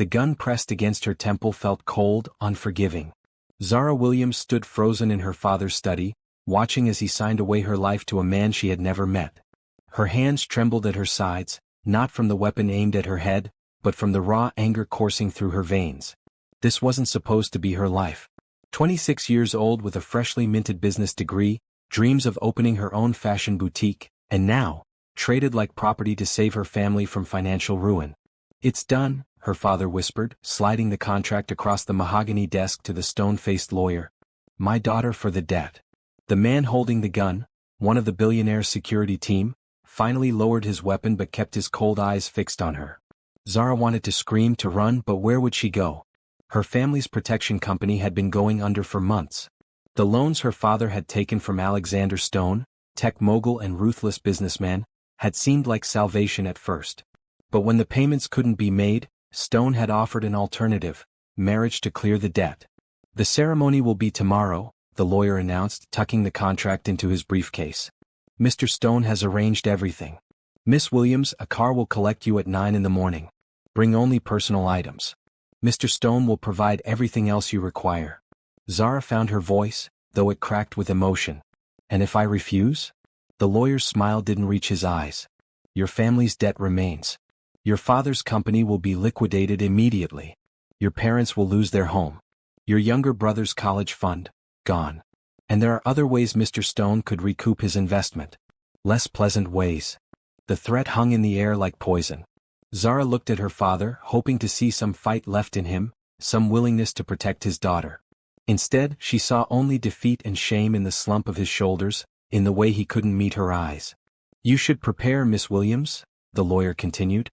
The gun pressed against her temple felt cold, unforgiving. Zara Williams stood frozen in her father's study, watching as he signed away her life to a man she had never met. Her hands trembled at her sides, not from the weapon aimed at her head, but from the raw anger coursing through her veins. This wasn't supposed to be her life. 26 years old with a freshly minted business degree, dreams of opening her own fashion boutique, and now, traded like property to save her family from financial ruin. "It's done," her father whispered, sliding the contract across the mahogany desk to the stone-faced lawyer. "My daughter for the debt." The man holding the gun, one of the billionaire's security team, finally lowered his weapon but kept his cold eyes fixed on her. Zara wanted to scream, to run, but where would she go? Her family's protection company had been going under for months. The loans her father had taken from Alexander Stone, tech mogul and ruthless businessman, had seemed like salvation at first. But when the payments couldn't be made, Stone had offered an alternative: marriage to clear the debt. "The ceremony will be tomorrow," the lawyer announced, tucking the contract into his briefcase. "Mr. Stone has arranged everything. Miss Williams, a car will collect you at 9 in the morning. Bring only personal items. Mr. Stone will provide everything else you require." Zara found her voice, though it cracked with emotion. "And if I refuse?" The lawyer's smile didn't reach his eyes. "Your family's debt remains. Your father's company will be liquidated immediately. Your parents will lose their home. Your younger brother's college fund, gone. And there are other ways Mr. Stone could recoup his investment. Less pleasant ways." The threat hung in the air like poison. Zara looked at her father, hoping to see some fight left in him, some willingness to protect his daughter. Instead, she saw only defeat and shame in the slump of his shoulders, in the way he couldn't meet her eyes. "You should prepare, Miss Williams," the lawyer continued.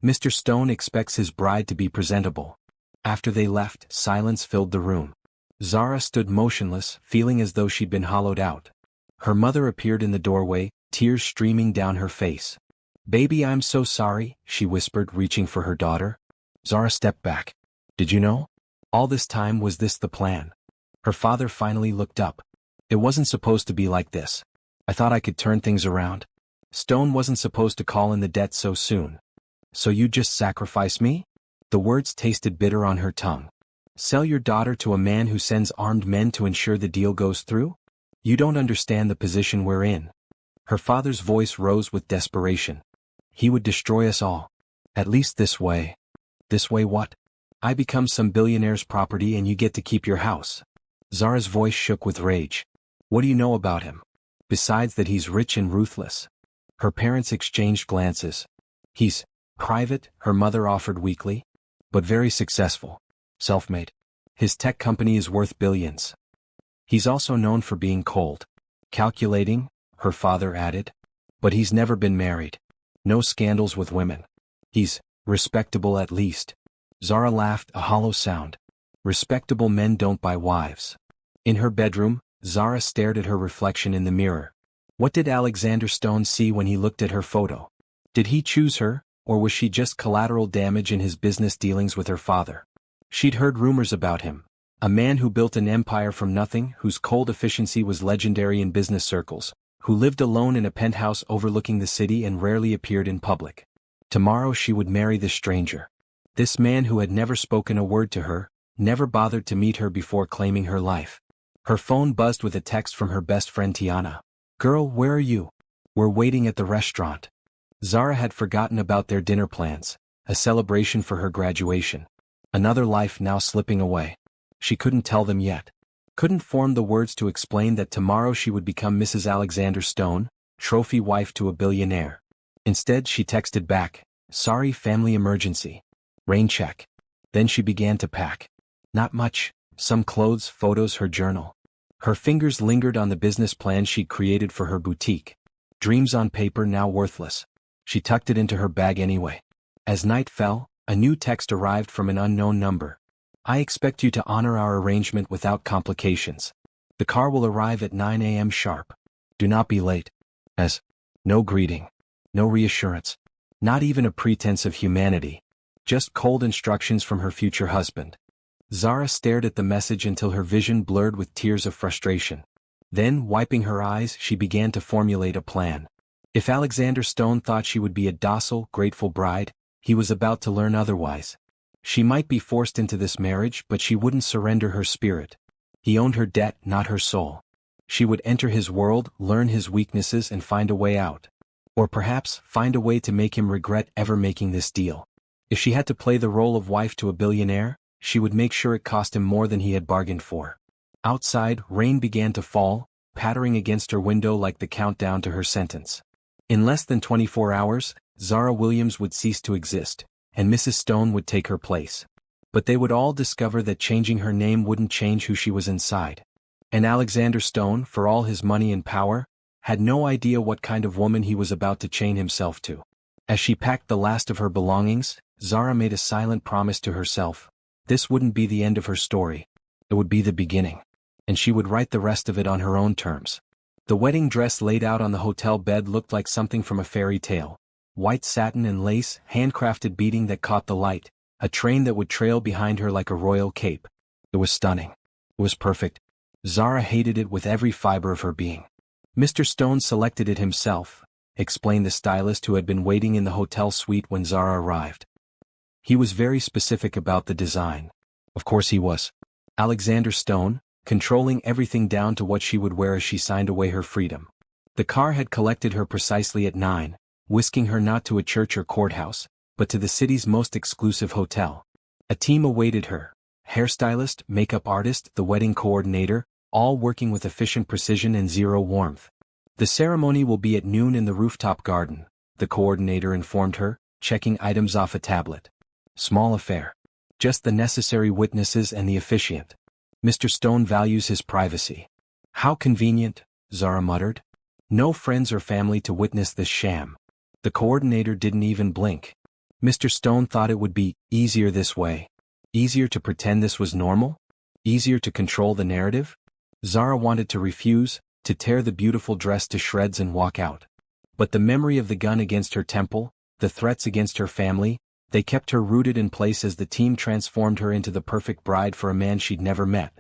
"Mr. Stone expects his bride to be presentable." After they left, silence filled the room. Zara stood motionless, feeling as though she'd been hollowed out. Her mother appeared in the doorway, tears streaming down her face. "Baby, I'm so sorry," she whispered, reaching for her daughter. Zara stepped back. "Did you know? All this time was this the plan?" Her father finally looked up. "It wasn't supposed to be like this. I thought I could turn things around. Stone wasn't supposed to call in the debt so soon. So you just sacrifice me?" The words tasted bitter on her tongue. "Sell your daughter to a man who sends armed men to ensure the deal goes through? You don't understand the position we're in." Her father's voice rose with desperation. "He would destroy us all. At least this way." "This way what?" "I become some billionaire's property and you get to keep your house." Zara's voice shook with rage. "What do you know about him? Besides that he's rich and ruthless." Her parents exchanged glances. "He's private," her mother offered weakly. "But very successful. Self-made. His tech company is worth billions. He's also known for being cold. Calculating," her father added. "But he's never been married. No scandals with women. He's respectable at least." Zara laughed, a hollow sound. "Respectable men don't buy wives." In her bedroom, Zara stared at her reflection in the mirror. What did Alexander Stone see when he looked at her photo? Did he choose her, or was she just collateral damage in his business dealings with her father? She'd heard rumors about him. A man who built an empire from nothing, whose cold efficiency was legendary in business circles, who lived alone in a penthouse overlooking the city and rarely appeared in public. Tomorrow she would marry this stranger. This man who had never spoken a word to her, never bothered to meet her before claiming her life. Her phone buzzed with a text from her best friend Tiana. "Girl, where are you? We're waiting at the restaurant." Zara had forgotten about their dinner plans, a celebration for her graduation. Another life now slipping away. She couldn't tell them yet. Couldn't form the words to explain that tomorrow she would become Mrs. Alexander Stone, trophy wife to a billionaire. Instead she texted back, "Sorry, family emergency. Rain check." Then she began to pack. Not much, some clothes, photos, her journal. Her fingers lingered on the business plan she'd created for her boutique. Dreams on paper now worthless. She tucked it into her bag anyway. As night fell, a new text arrived from an unknown number. "I expect you to honor our arrangement without complications. The car will arrive at 9 a.m. sharp. Do not be late." As no greeting, no reassurance, not even a pretense of humanity. Just cold instructions from her future husband. Zara stared at the message until her vision blurred with tears of frustration. Then, wiping her eyes, she began to formulate a plan. If Alexander Stone thought she would be a docile, grateful bride, he was about to learn otherwise. She might be forced into this marriage, but she wouldn't surrender her spirit. He owned her debt, not her soul. She would enter his world, learn his weaknesses and find a way out. Or perhaps, find a way to make him regret ever making this deal. If she had to play the role of wife to a billionaire, she would make sure it cost him more than he had bargained for. Outside, rain began to fall, pattering against her window like the countdown to her sentence. In less than 24 hours, Zara Williams would cease to exist, and Mrs. Stone would take her place. But they would all discover that changing her name wouldn't change who she was inside. And Alexander Stone, for all his money and power, had no idea what kind of woman he was about to chain himself to. As she packed the last of her belongings, Zara made a silent promise to herself. This wouldn't be the end of her story. It would be the beginning. And she would write the rest of it on her own terms. The wedding dress laid out on the hotel bed looked like something from a fairy tale. White satin and lace, handcrafted beading that caught the light, a train that would trail behind her like a royal cape. It was stunning. It was perfect. Zara hated it with every fiber of her being. Mr. Stone selected it himself, explained the stylist who had been waiting in the hotel suite when Zara arrived. He was very specific about the design. Of course he was. Alexander Stone, controlling everything down to what she would wear as she signed away her freedom. The car had collected her precisely at 9, whisking her not to a church or courthouse, but to the city's most exclusive hotel. A team awaited her. Hairstylist, makeup artist, the wedding coordinator, all working with efficient precision and zero warmth. The ceremony will be at noon in the rooftop garden, the coordinator informed her, checking items off a tablet. Small affair. Just the necessary witnesses and the officiant. Mr. Stone values his privacy. How convenient, Zara muttered. No friends or family to witness this sham. The coordinator didn't even blink. Mr. Stone thought it would be easier this way. Easier to pretend this was normal? Easier to control the narrative? Zara wanted to refuse, to tear the beautiful dress to shreds and walk out. But the memory of the gun against her temple, the threats against her family, they kept her rooted in place as the team transformed her into the perfect bride for a man she'd never met.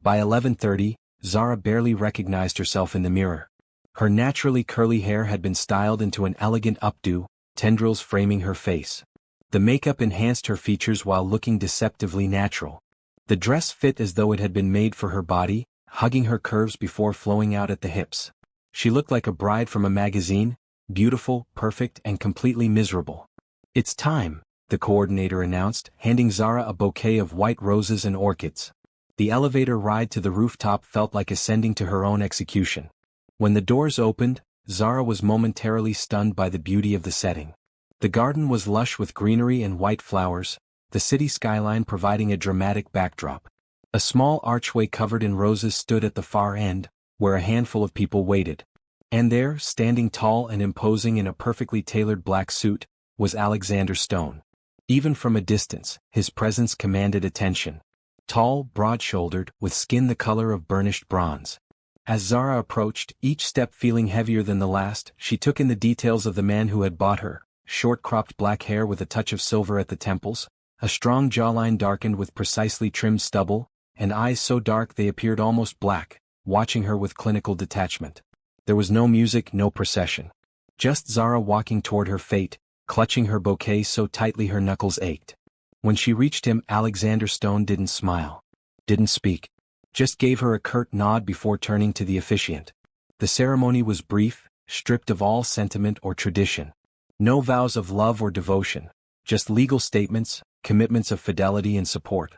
By 11:30, Zara barely recognized herself in the mirror. Her naturally curly hair had been styled into an elegant updo, tendrils framing her face. The makeup enhanced her features while looking deceptively natural. The dress fit as though it had been made for her body, hugging her curves before flowing out at the hips. She looked like a bride from a magazine, beautiful, perfect, and completely miserable. It's time, the coordinator announced, handing Zara a bouquet of white roses and orchids. The elevator ride to the rooftop felt like ascending to her own execution. When the doors opened, Zara was momentarily stunned by the beauty of the setting. The garden was lush with greenery and white flowers, the city skyline providing a dramatic backdrop. A small archway covered in roses stood at the far end, where a handful of people waited. And there, standing tall and imposing in a perfectly tailored black suit, was Alexander Stone. Even from a distance, his presence commanded attention. Tall, broad-shouldered, with skin the color of burnished bronze. As Zara approached, each step feeling heavier than the last, she took in the details of the man who had bought her. Short-cropped black hair with a touch of silver at the temples, a strong jawline darkened with precisely trimmed stubble, and eyes so dark they appeared almost black, watching her with clinical detachment. There was no music, no procession. Just Zara walking toward her fate, clutching her bouquet so tightly her knuckles ached. When she reached him, Alexander Stone didn't smile. Didn't speak. Just gave her a curt nod before turning to the officiant. The ceremony was brief, stripped of all sentiment or tradition. No vows of love or devotion, just legal statements, commitments of fidelity and support.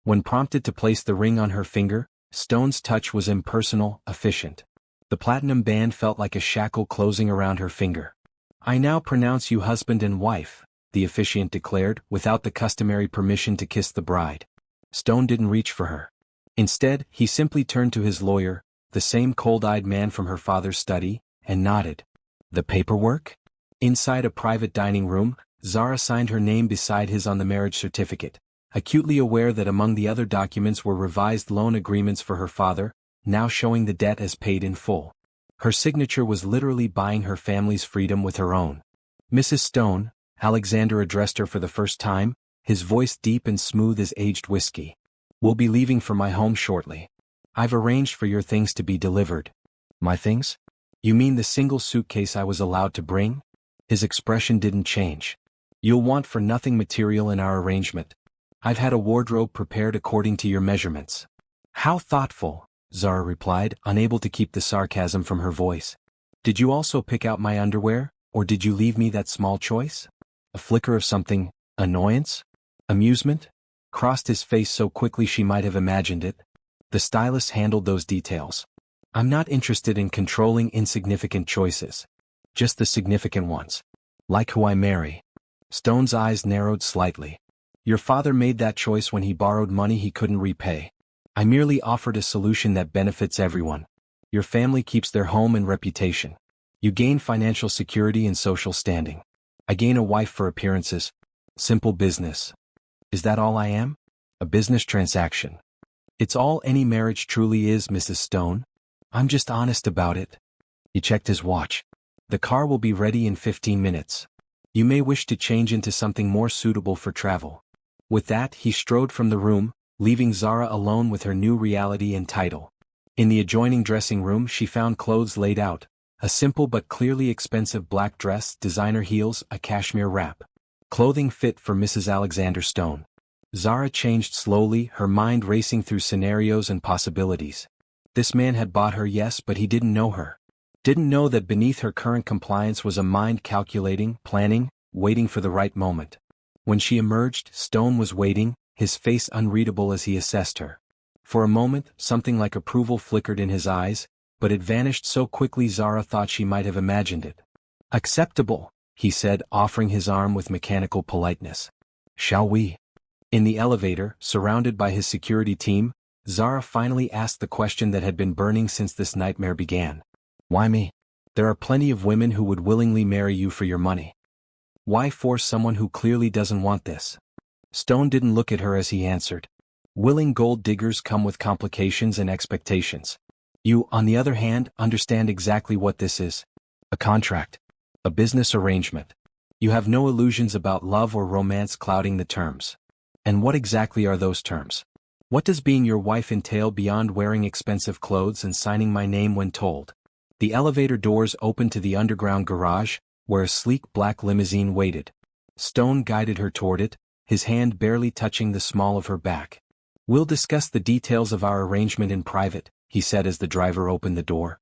When prompted to place the ring on her finger, Stone's touch was impersonal, efficient. The platinum band felt like a shackle closing around her finger. "I now pronounce you husband and wife," the officiant declared, without the customary permission to kiss the bride. Stone didn't reach for her. Instead, he simply turned to his lawyer, the same cold-eyed man from her father's study, and nodded. "The paperwork?" Inside a private dining room, Zara signed her name beside his on the marriage certificate, acutely aware that among the other documents were revised loan agreements for her father, now showing the debt as paid in full. Her signature was literally buying her family's freedom with her own. "Mrs. Stone," Alexander addressed her for the first time, his voice deep and smooth as aged whiskey. "We'll be leaving for my home shortly. I've arranged for your things to be delivered." "My things? You mean the single suitcase I was allowed to bring?" His expression didn't change. "You'll want for nothing material in our arrangement. I've had a wardrobe prepared according to your measurements. How thoughtful, Zara replied, unable to keep the sarcasm from her voice. Did you also pick out my underwear, or did you leave me that small choice? A flicker of something, annoyance? Amusement? Crossed his face so quickly she might have imagined it. The stylist handled those details. I'm not interested in controlling insignificant choices. Just the significant ones. Like who I marry. Stone's eyes narrowed slightly. Your father made that choice when he borrowed money he couldn't repay. I merely offered a solution that benefits everyone. Your family keeps their home and reputation. You gain financial security and social standing. I gain a wife for appearances. Simple business. Is that all I am? A business transaction. It's all any marriage truly is, Mrs. Stone. I'm just honest about it. He checked his watch. The car will be ready in 15 minutes. You may wish to change into something more suitable for travel. With that, he strode from the room, leaving Zara alone with her new reality and title. In the adjoining dressing room she found clothes laid out, a simple but clearly expensive black dress, designer heels, a cashmere wrap. Clothing fit for Mrs. Alexander Stone. Zara changed slowly, her mind racing through scenarios and possibilities. This man had bought her, yes, but he didn't know her. Didn't know that beneath her current compliance was a mind calculating, planning, waiting for the right moment. When she emerged, Stone was waiting, his face unreadable as he assessed her. For a moment, something like approval flickered in his eyes, but it vanished so quickly Zara thought she might have imagined it. Acceptable, he said, offering his arm with mechanical politeness. Shall we? In the elevator, surrounded by his security team, Zara finally asked the question that had been burning since this nightmare began. Why me? There are plenty of women who would willingly marry you for your money. Why force someone who clearly doesn't want this? Stone didn't look at her as he answered. Willing gold diggers come with complications and expectations. You, on the other hand, understand exactly what this is. A contract. A business arrangement. You have no illusions about love or romance clouding the terms. And what exactly are those terms? What does being your wife entail beyond wearing expensive clothes and signing my name when told? The elevator doors opened to the underground garage, where a sleek black limousine waited. Stone guided her toward it, his hand barely touching the small of her back. We'll discuss the details of our arrangement in private, he said as the driver opened the door.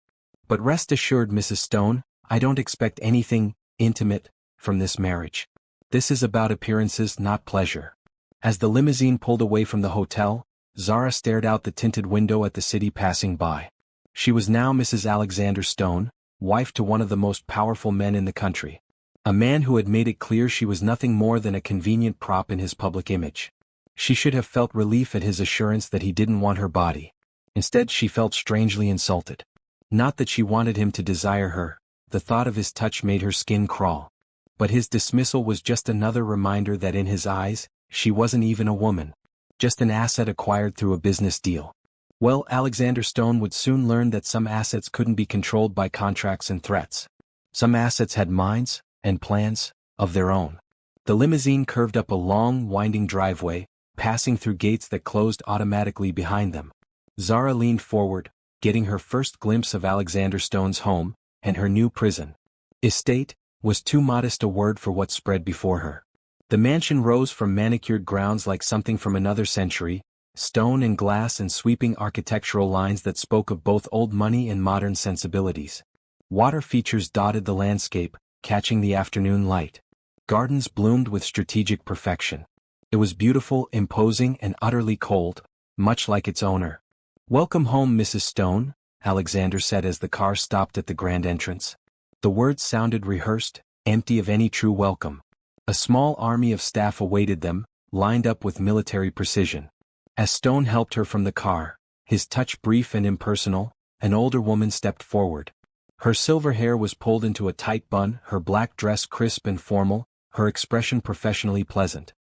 But rest assured, Mrs. Stone, I don't expect anything intimate from this marriage. This is about appearances, not pleasure. As the limousine pulled away from the hotel, Zara stared out the tinted window at the city passing by. She was now Mrs. Alexander Stone, wife to one of the most powerful men in the country. A man who had made it clear she was nothing more than a convenient prop in his public image. She should have felt relief at his assurance that he didn't want her body. Instead, she felt strangely insulted. Not that she wanted him to desire her, the thought of his touch made her skin crawl. But his dismissal was just another reminder that in his eyes, she wasn't even a woman. Just an asset acquired through a business deal. Well, Alexander Stone would soon learn that some assets couldn't be controlled by contracts and threats. Some assets had minds and plans of their own. The limousine curved up a long, winding driveway, passing through gates that closed automatically behind them. Zara leaned forward, getting her first glimpse of Alexander Stone's home, and her new prison. Estate was too modest a word for what spread before her. The mansion rose from manicured grounds like something from another century, stone and glass and sweeping architectural lines that spoke of both old money and modern sensibilities. Water features dotted the landscape, catching the afternoon light. Gardens bloomed with strategic perfection. It was beautiful, imposing, and utterly cold, much like its owner. Welcome home, Mrs. Stone, Alexander said as the car stopped at the grand entrance. The words sounded rehearsed, empty of any true welcome. A small army of staff awaited them, lined up with military precision. As Stone helped her from the car, his touch brief and impersonal, an older woman stepped forward. Her silver hair was pulled into a tight bun, her black dress crisp and formal, her expression professionally pleasant.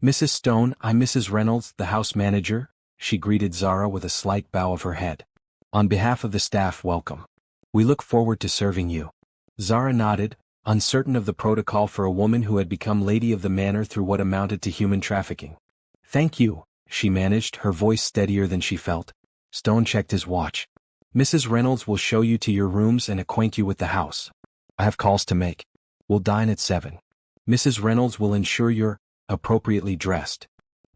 Mrs. Stone, I'm Mrs. Reynolds, the house manager, she greeted Zara with a slight bow of her head. On behalf of the staff, welcome. We look forward to serving you. Zara nodded, uncertain of the protocol for a woman who had become lady of the manor through what amounted to human trafficking. Thank you, she managed, her voice steadier than she felt. Stone checked his watch. Mrs. Reynolds will show you to your rooms and acquaint you with the house. I have calls to make. We'll dine at 7. Mrs. Reynolds will ensure you're appropriately dressed.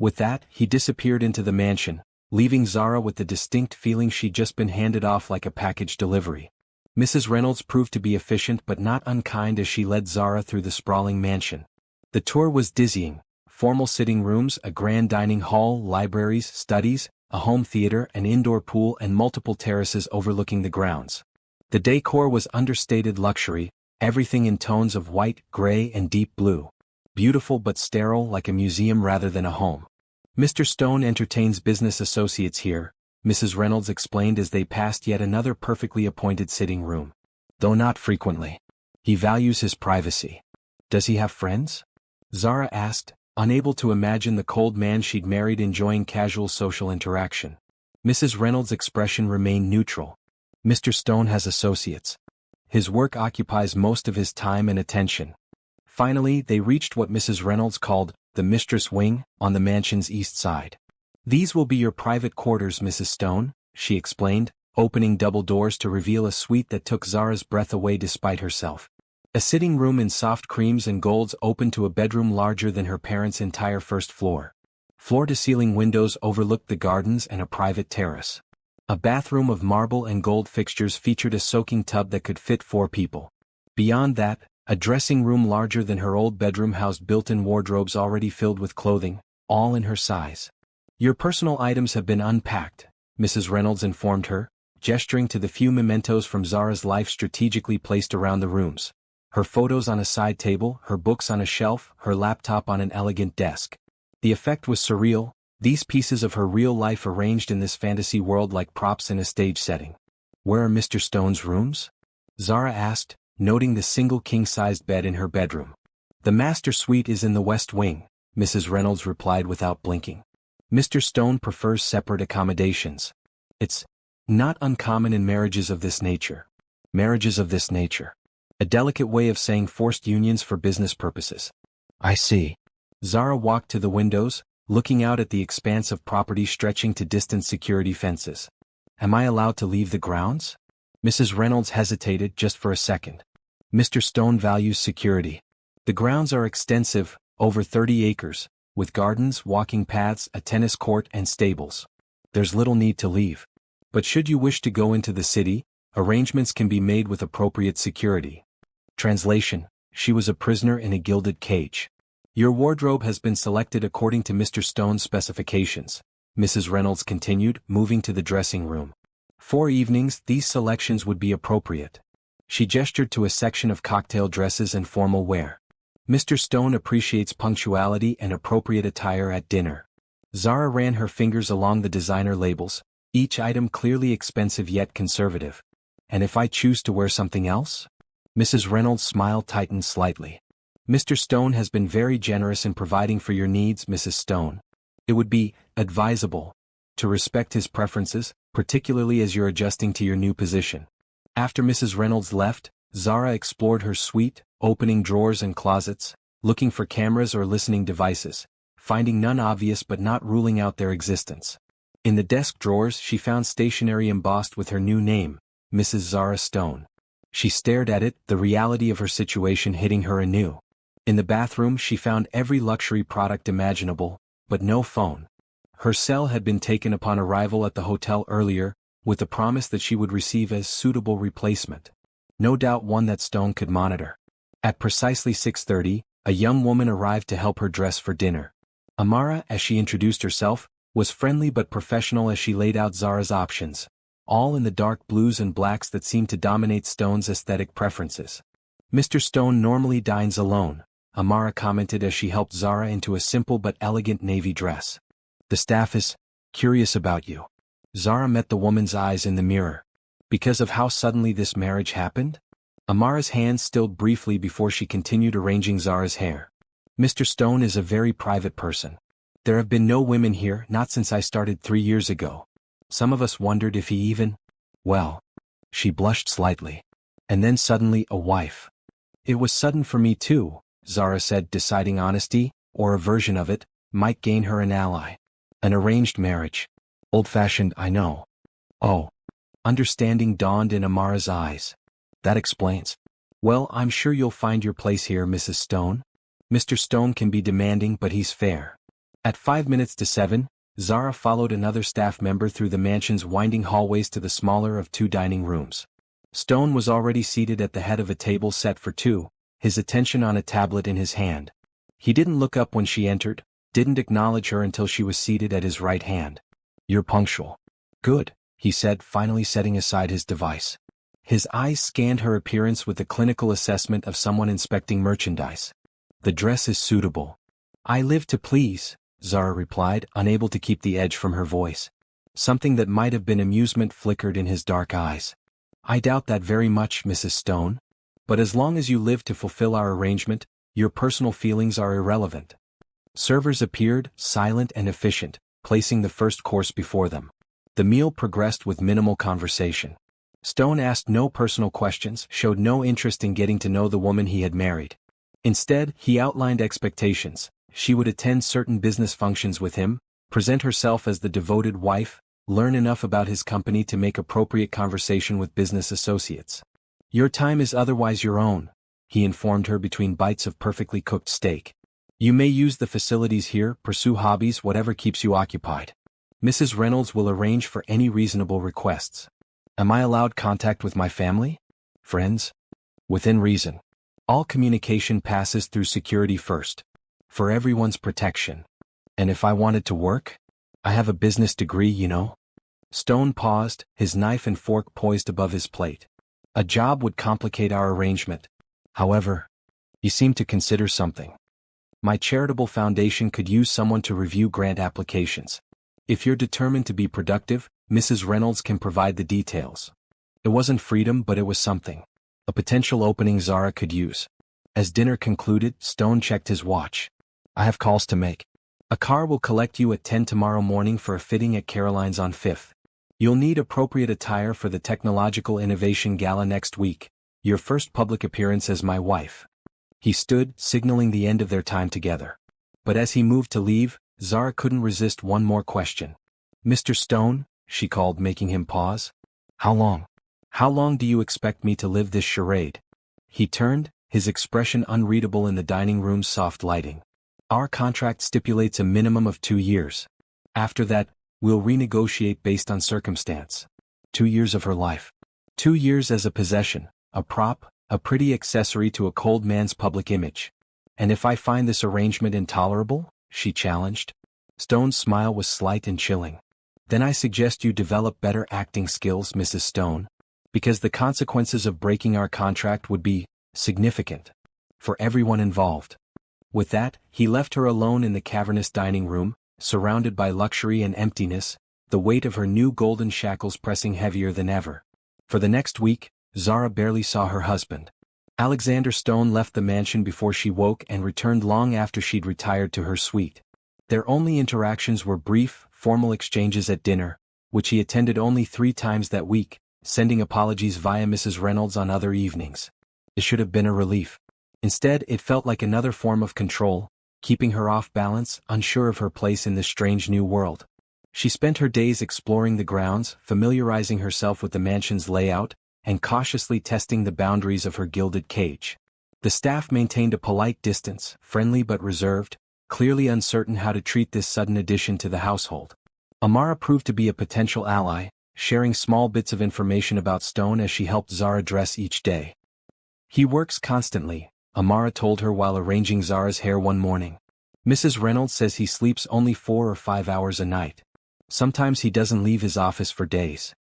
With that, he disappeared into the mansion, leaving Zara with the distinct feeling she'd just been handed off like a package delivery. Mrs. Reynolds proved to be efficient but not unkind as she led Zara through the sprawling mansion. The tour was dizzying: formal sitting rooms, a grand dining hall, libraries, studies, a home theater, an indoor pool, and multiple terraces overlooking the grounds. The decor was understated luxury, everything in tones of white, gray, and deep blue. Beautiful but sterile, like a museum rather than a home. "Mr. Stone entertains business associates here," Mrs. Reynolds explained as they passed yet another perfectly appointed sitting room. "Though not frequently. He values his privacy." "Does he have friends?" Zara asked, unable to imagine the cold man she'd married enjoying casual social interaction. Mrs. Reynolds' expression remained neutral. "Mr. Stone has associates. His work occupies most of his time and attention." Finally, they reached what Mrs. Reynolds called the mistress wing, on the mansion's east side. "These will be your private quarters, Mrs. Stone," she explained, opening double doors to reveal a suite that took Zara's breath away despite herself. A sitting room in soft creams and golds opened to a bedroom larger than her parents' entire first floor. Floor-to-ceiling windows overlooked the gardens and a private terrace. A bathroom of marble and gold fixtures featured a soaking tub that could fit 4 people. Beyond that, a dressing room larger than her old bedroom housed built-in wardrobes already filled with clothing, all in her size. "Your personal items have been unpacked," Mrs. Reynolds informed her, gesturing to the few mementos from Zara's life strategically placed around the rooms. Her photos on a side table, her books on a shelf, her laptop on an elegant desk. The effect was surreal, these pieces of her real life arranged in this fantasy world like props in a stage setting. "Where are Mr. Stone's rooms?" Zara asked, noting the single king-sized bed in her bedroom. "The master suite is in the west wing," Mrs. Reynolds replied without blinking. "Mr. Stone prefers separate accommodations. It's not uncommon in marriages of this nature." Marriages of this nature. A delicate way of saying forced unions for business purposes. "I see." Zara walked to the windows, looking out at the expanse of property stretching to distant security fences. "Am I allowed to leave the grounds?" Mrs. Reynolds hesitated just for a second. "Mr. Stone values security. The grounds are extensive, over 30 acres, with gardens, walking paths, a tennis court, and stables. There's little need to leave. But should you wish to go into the city, arrangements can be made with appropriate security." Translation: she was a prisoner in a gilded cage. "Your wardrobe has been selected according to Mr. Stone's specifications," Mrs. Reynolds continued, moving to the dressing room. "For evenings, these selections would be appropriate." She gestured to a section of cocktail dresses and formal wear. "Mr. Stone appreciates punctuality and appropriate attire at dinner." Zara ran her fingers along the designer labels, each item clearly expensive yet conservative. "And if I choose to wear something else?" Mrs. Reynolds' smile tightened slightly. "Mr. Stone has been very generous in providing for your needs, Mrs. Stone. It would be advisable to respect his preferences, particularly as you're adjusting to your new position." After Mrs. Reynolds left, Zara explored her suite, opening drawers and closets, looking for cameras or listening devices, finding none obvious but not ruling out their existence. In the desk drawers she found stationery embossed with her new name, Mrs. Zara Stone. She stared at it, the reality of her situation hitting her anew. In the bathroom she found every luxury product imaginable, but no phone. Her cell had been taken upon arrival at the hotel earlier, with the promise that she would receive a suitable replacement. No doubt one that Stone could monitor. At precisely 6:30, a young woman arrived to help her dress for dinner. Amara, as she introduced herself, was friendly but professional as she laid out Zara's options, all in the dark blues and blacks that seemed to dominate Stone's aesthetic preferences. "Mr. Stone normally dines alone," Amara commented as she helped Zara into a simple but elegant navy dress. "The staff is curious about you." Zara met the woman's eyes in the mirror. "Because of how suddenly this marriage happened?" Amara's hand stilled briefly before she continued arranging Zara's hair. "Mr. Stone is a very private person. There have been no women here, not since I started 3 years ago. Some of us wondered if he even... well..." She blushed slightly. "And then suddenly a wife." "It was sudden for me too," Zara said, deciding honesty, or a version of it, might gain her an ally. "An arranged marriage. Old-fashioned, I know." "Oh." Understanding dawned in Amara's eyes. "That explains." "Well, I'm sure you'll find your place here, Mrs. Stone. Mr. Stone can be demanding but he's fair." At 5 minutes to 7, Zara followed another staff member through the mansion's winding hallways to the smaller of two dining rooms. Stone was already seated at the head of a table set for two, his attention on a tablet in his hand. He didn't look up when she entered, didn't acknowledge her until she was seated at his right hand. "You're punctual." "Good," he said, finally setting aside his device. His eyes scanned her appearance with the clinical assessment of someone inspecting merchandise. "The dress is suitable." "I live to please," Zara replied, unable to keep the edge from her voice. Something that might have been amusement flickered in his dark eyes. "I doubt that very much, Mrs. Stone. But as long as you live to fulfill our arrangement, your personal feelings are irrelevant." Servers appeared, silent and efficient, placing the first course before them. The meal progressed with minimal conversation. Stone asked no personal questions, showed no interest in getting to know the woman he had married. Instead, he outlined expectations. She would attend certain business functions with him, present herself as the devoted wife, learn enough about his company to make appropriate conversation with business associates. "Your time is otherwise your own," he informed her between bites of perfectly cooked steak. "You may use the facilities here, pursue hobbies, whatever keeps you occupied. Mrs. Reynolds will arrange for any reasonable requests." "Am I allowed contact with my family? Friends?" "Within reason. All communication passes through security first. For everyone's protection. And if I wanted to work? I have a business degree, you know." Stone paused, his knife and fork poised above his plate. "A job would complicate our arrangement. However, you seem to consider something. My charitable foundation could use someone to review grant applications. If you're determined to be productive, Mrs. Reynolds can provide the details." It wasn't freedom, but it was something. A potential opening Zara could use. As dinner concluded, Stone checked his watch. "I have calls to make. A car will collect you at 10 tomorrow morning for a fitting at Caroline's on 5th. You'll need appropriate attire for the Technological Innovation Gala next week, your first public appearance as my wife." He stood, signaling the end of their time together. But as he moved to leave, Zara couldn't resist one more question. "Mr. Stone," she called, making him pause. "How long? How long do you expect me to live this charade?" He turned, his expression unreadable in the dining room's soft lighting. "Our contract stipulates a minimum of 2 years. After that, we'll renegotiate based on circumstance." 2 years of her life. 2 years as a possession, a prop, a pretty accessory to a cold man's public image. "And if I find this arrangement intolerable?" she challenged. Stone's smile was slight and chilling. "Then I suggest you develop better acting skills, Mrs. Stone. Because the consequences of breaking our contract would be significant. For everyone involved." With that, he left her alone in the cavernous dining room, surrounded by luxury and emptiness, the weight of her new golden shackles pressing heavier than ever. For the next week, Zara barely saw her husband. Alexander Stone left the mansion before she woke and returned long after she'd retired to her suite. Their only interactions were brief, formal exchanges at dinner, which he attended only 3 times that week, sending apologies via Mrs. Reynolds on other evenings. It should have been a relief. Instead, it felt like another form of control, keeping her off balance, unsure of her place in this strange new world. She spent her days exploring the grounds, familiarizing herself with the mansion's layout, and cautiously testing the boundaries of her gilded cage. The staff maintained a polite distance, friendly but reserved, clearly uncertain how to treat this sudden addition to the household. Amara proved to be a potential ally, sharing small bits of information about Stone as she helped Zara dress each day. "He works constantly," Amara told her while arranging Zara's hair one morning. "Mrs. Reynolds says he sleeps only 4 or 5 hours a night. Sometimes he doesn't leave his office for days."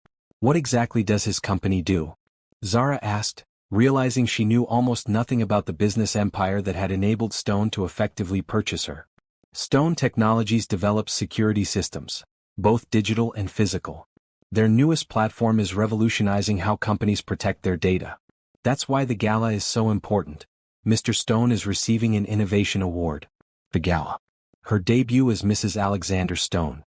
"What exactly does his company do?" Zara asked, realizing she knew almost nothing about the business empire that had enabled Stone to effectively purchase her. Stone Technologies develops security systems, both digital and physical. Their newest platform is revolutionizing how companies protect their data. That's why the gala is so important. Mr. Stone is receiving an innovation award. The gala. Her debut as Mrs. Alexander Stone.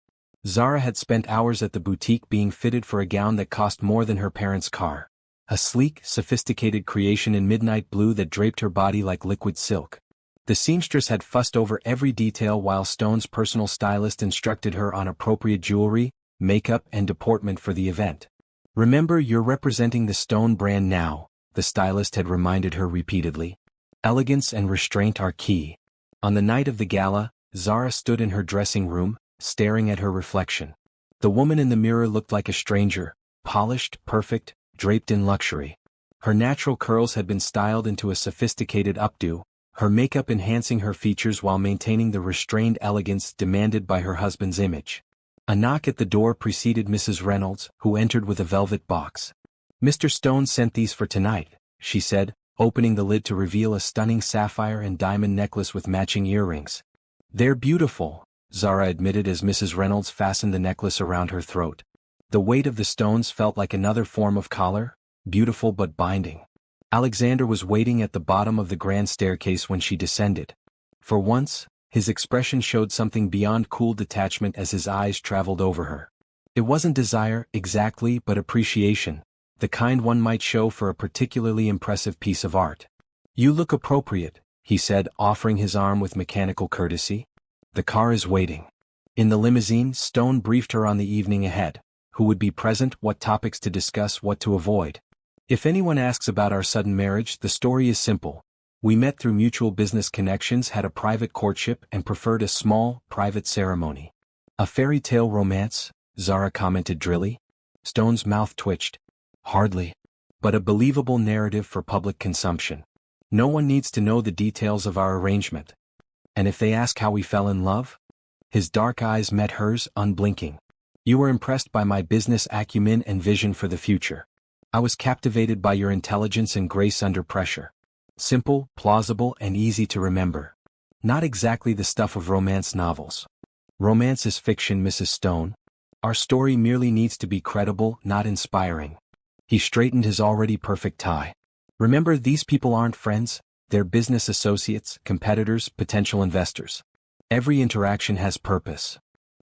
Zara had spent hours at the boutique being fitted for a gown that cost more than her parents' car. A sleek, sophisticated creation in midnight blue that draped her body like liquid silk. The seamstress had fussed over every detail while Stone's personal stylist instructed her on appropriate jewelry, makeup and deportment for the event. "Remember, you're representing the Stone brand now," the stylist had reminded her repeatedly. "Elegance and restraint are key." On the night of the gala, Zara stood in her dressing room, staring at her reflection. The woman in the mirror looked like a stranger, polished, perfect, draped in luxury. Her natural curls had been styled into a sophisticated updo, her makeup enhancing her features while maintaining the restrained elegance demanded by her husband's image. A knock at the door preceded Mrs. Reynolds, who entered with a velvet box. "Mr. Stone sent these for tonight," she said, opening the lid to reveal a stunning sapphire and diamond necklace with matching earrings. "They're beautiful," Zara admitted as Mrs. Reynolds fastened the necklace around her throat. The weight of the stones felt like another form of collar, beautiful but binding. Alexander was waiting at the bottom of the grand staircase when she descended. For once, his expression showed something beyond cool detachment as his eyes traveled over her. It wasn't desire, exactly, but appreciation, the kind one might show for a particularly impressive piece of art. "You look appropriate," he said, offering his arm with mechanical courtesy. "The car is waiting." In the limousine, Stone briefed her on the evening ahead, who would be present, what topics to discuss, what to avoid. "If anyone asks about our sudden marriage, the story is simple. We met through mutual business connections, had a private courtship, and preferred a small, private ceremony." "A fairy tale romance?" Zara commented drily. Stone's mouth twitched. "Hardly. But a believable narrative for public consumption. No one needs to know the details of our arrangement." "And if they ask how we fell in love?" His dark eyes met hers, unblinking. "You were impressed by my business acumen and vision for the future. I was captivated by your intelligence and grace under pressure. Simple, plausible, and easy to remember. Not exactly the stuff of romance novels." "Romance is fiction, Mrs. Stone. Our story merely needs to be credible, not inspiring." He straightened his already perfect tie. "Remember, these people aren't friends, they're business associates, competitors, potential investors. Every interaction has purpose."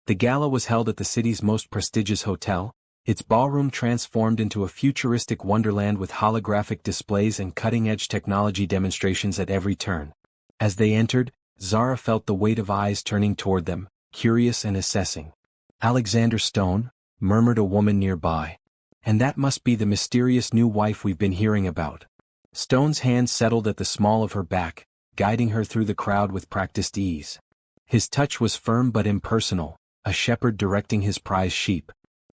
The gala was held at the city's most prestigious hotel, its ballroom transformed into a futuristic wonderland with holographic displays and cutting-edge technology demonstrations at every turn. As they entered, Zara felt the weight of eyes turning toward them, curious and assessing. "Alexander Stone," murmured a woman nearby. "And that must be the mysterious new wife we've been hearing about." Stone's hand settled at the small of her back, guiding her through the crowd with practiced ease. His touch was firm but impersonal, a shepherd directing his prize sheep.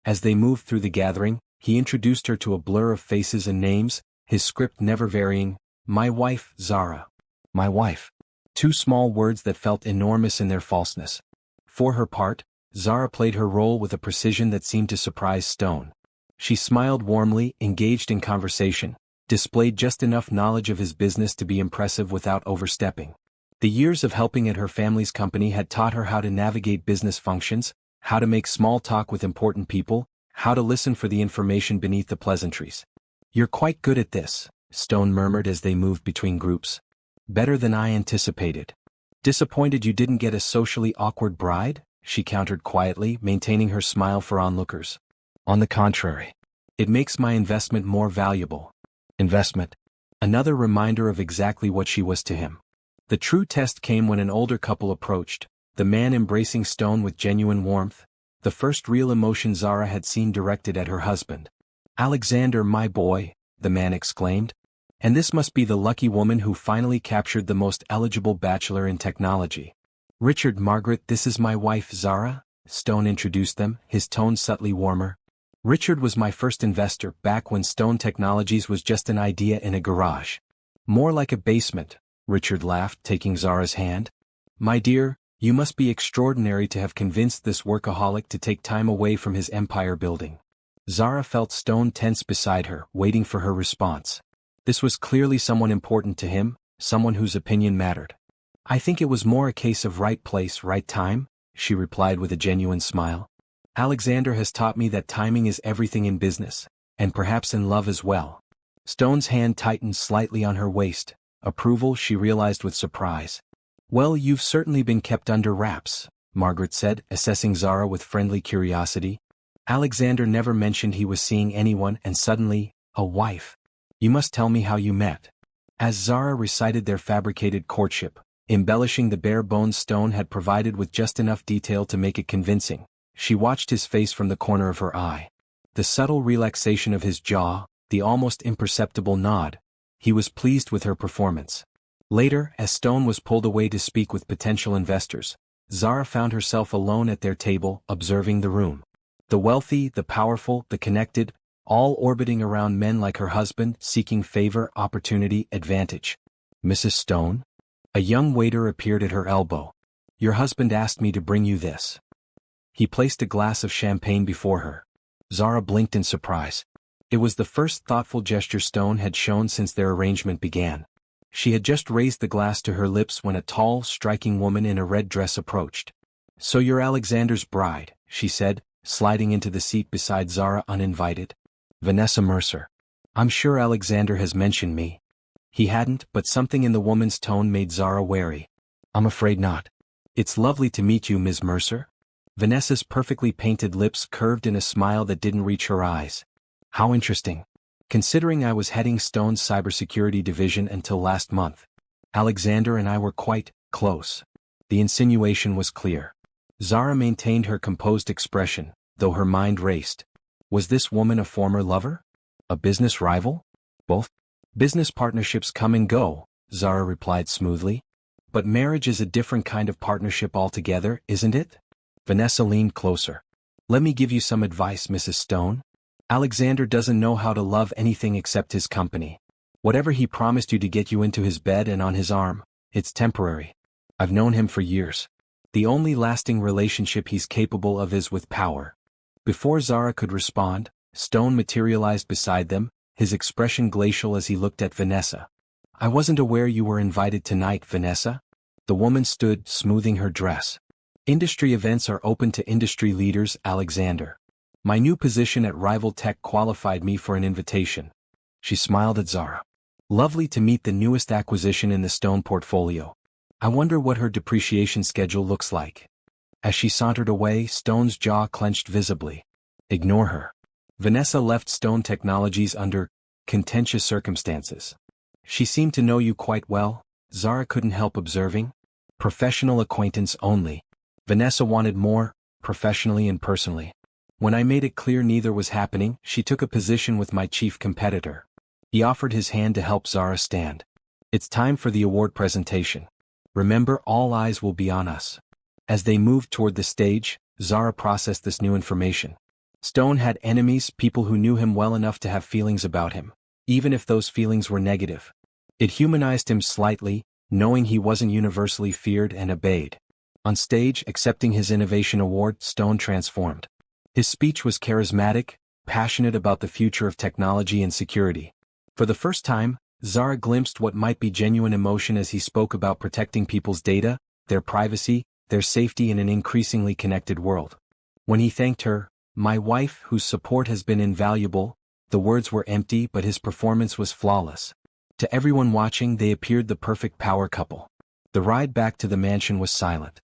As they moved through the gathering, he introduced her to a blur of faces and names, his script never varying. "My wife, Zara. My wife." Two small words that felt enormous in their falseness. For her part, Zara played her role with a precision that seemed to surprise Stone. She smiled warmly, engaged in conversation, displayed just enough knowledge of his business to be impressive without overstepping. The years of helping at her family's company had taught her how to navigate business functions, how to make small talk with important people, how to listen for the information beneath the pleasantries. "You're quite good at this," Stone murmured as they moved between groups. "Better than I anticipated." "Disappointed you didn't get a socially awkward bride?" she countered quietly, maintaining her smile for onlookers. "On the contrary. It makes my investment more valuable." Investment. Another reminder of exactly what she was to him. The true test came when an older couple approached, the man embracing Stone with genuine warmth, the first real emotion Zara had seen directed at her husband. "Alexander, my boy," the man exclaimed. "And this must be the lucky woman who finally captured the most eligible bachelor in technology." "Richard, Margaret, this is my wife Zara," Stone introduced them, his tone subtly warmer. "Richard was my first investor back when Stone Technologies was just an idea in a garage." "More like a basement," Richard laughed, taking Zara's hand. "My dear, you must be extraordinary to have convinced this workaholic to take time away from his empire building." Zara felt Stone tense beside her, waiting for her response. This was clearly someone important to him, someone whose opinion mattered. "I think it was more a case of right place, right time," she replied with a genuine smile. "Alexander has taught me that timing is everything in business, and perhaps in love as well." Stone's hand tightened slightly on her waist, approval she realized with surprise. "Well, you've certainly been kept under wraps," Margaret said, assessing Zara with friendly curiosity. "Alexander never mentioned he was seeing anyone and suddenly, a wife. You must tell me how you met." As Zara recited their fabricated courtship, embellishing the bare bones Stone had provided with just enough detail to make it convincing, she watched his face from the corner of her eye. The subtle relaxation of his jaw, the almost imperceptible nod. He was pleased with her performance. Later, as Stone was pulled away to speak with potential investors, Zara found herself alone at their table, observing the room. The wealthy, the powerful, the connected, all orbiting around men like her husband, seeking favor, opportunity, advantage. "Mrs. Stone?" A young waiter appeared at her elbow. "Your husband asked me to bring you this." He placed a glass of champagne before her. Zara blinked in surprise. It was the first thoughtful gesture Stone had shown since their arrangement began. She had just raised the glass to her lips when a tall, striking woman in a red dress approached. "So you're Alexander's bride," she said, sliding into the seat beside Zara uninvited. "Vanessa Mercer. I'm sure Alexander has mentioned me." He hadn't, but something in the woman's tone made Zara wary. "I'm afraid not." "It's lovely to meet you, Ms. Mercer." Vanessa's perfectly painted lips curved in a smile that didn't reach her eyes. "How interesting. Considering I was heading Stone's cybersecurity division until last month. Alexander and I were quite close." The insinuation was clear. Zara maintained her composed expression, though her mind raced. Was this woman a former lover? A business rival? Both? "Business partnerships come and go," Zara replied smoothly. "But marriage is a different kind of partnership altogether, isn't it?" Vanessa leaned closer. "Let me give you some advice, Mrs. Stone. Alexander doesn't know how to love anything except his company. Whatever he promised you to get you into his bed and on his arm, it's temporary. I've known him for years. The only lasting relationship he's capable of is with power." Before Zara could respond, Stone materialized beside them, his expression glacial as he looked at Vanessa. "I wasn't aware you were invited tonight, Vanessa." The woman stood, smoothing her dress. "Industry events are open to industry leaders, Alexander. My new position at Rival Tech qualified me for an invitation." She smiled at Zara. "Lovely to meet the newest acquisition in the Stone portfolio. I wonder what her depreciation schedule looks like." As she sauntered away, Stone's jaw clenched visibly. "Ignore her." Vanessa left Stone Technologies under contentious circumstances. "She seemed to know you quite well," Zara couldn't help observing. "Professional acquaintance only." Vanessa wanted more, professionally and personally. "When I made it clear neither was happening, she took a position with my chief competitor." He offered his hand to help Zara stand. "It's time for the award presentation. Remember, all eyes will be on us." As they moved toward the stage, Zara processed this new information. Stone had enemies, people who knew him well enough to have feelings about him, even if those feelings were negative. It humanized him slightly, knowing he wasn't universally feared and obeyed. On stage, accepting his innovation award, Stone transformed. His speech was charismatic, passionate about the future of technology and security. For the first time, Zara glimpsed what might be genuine emotion as he spoke about protecting people's data, their privacy, their safety in an increasingly connected world. When he thanked her, "My wife, whose support has been invaluable," the words were empty, but his performance was flawless. To everyone watching, they appeared the perfect power couple. The ride back to the mansion was silent.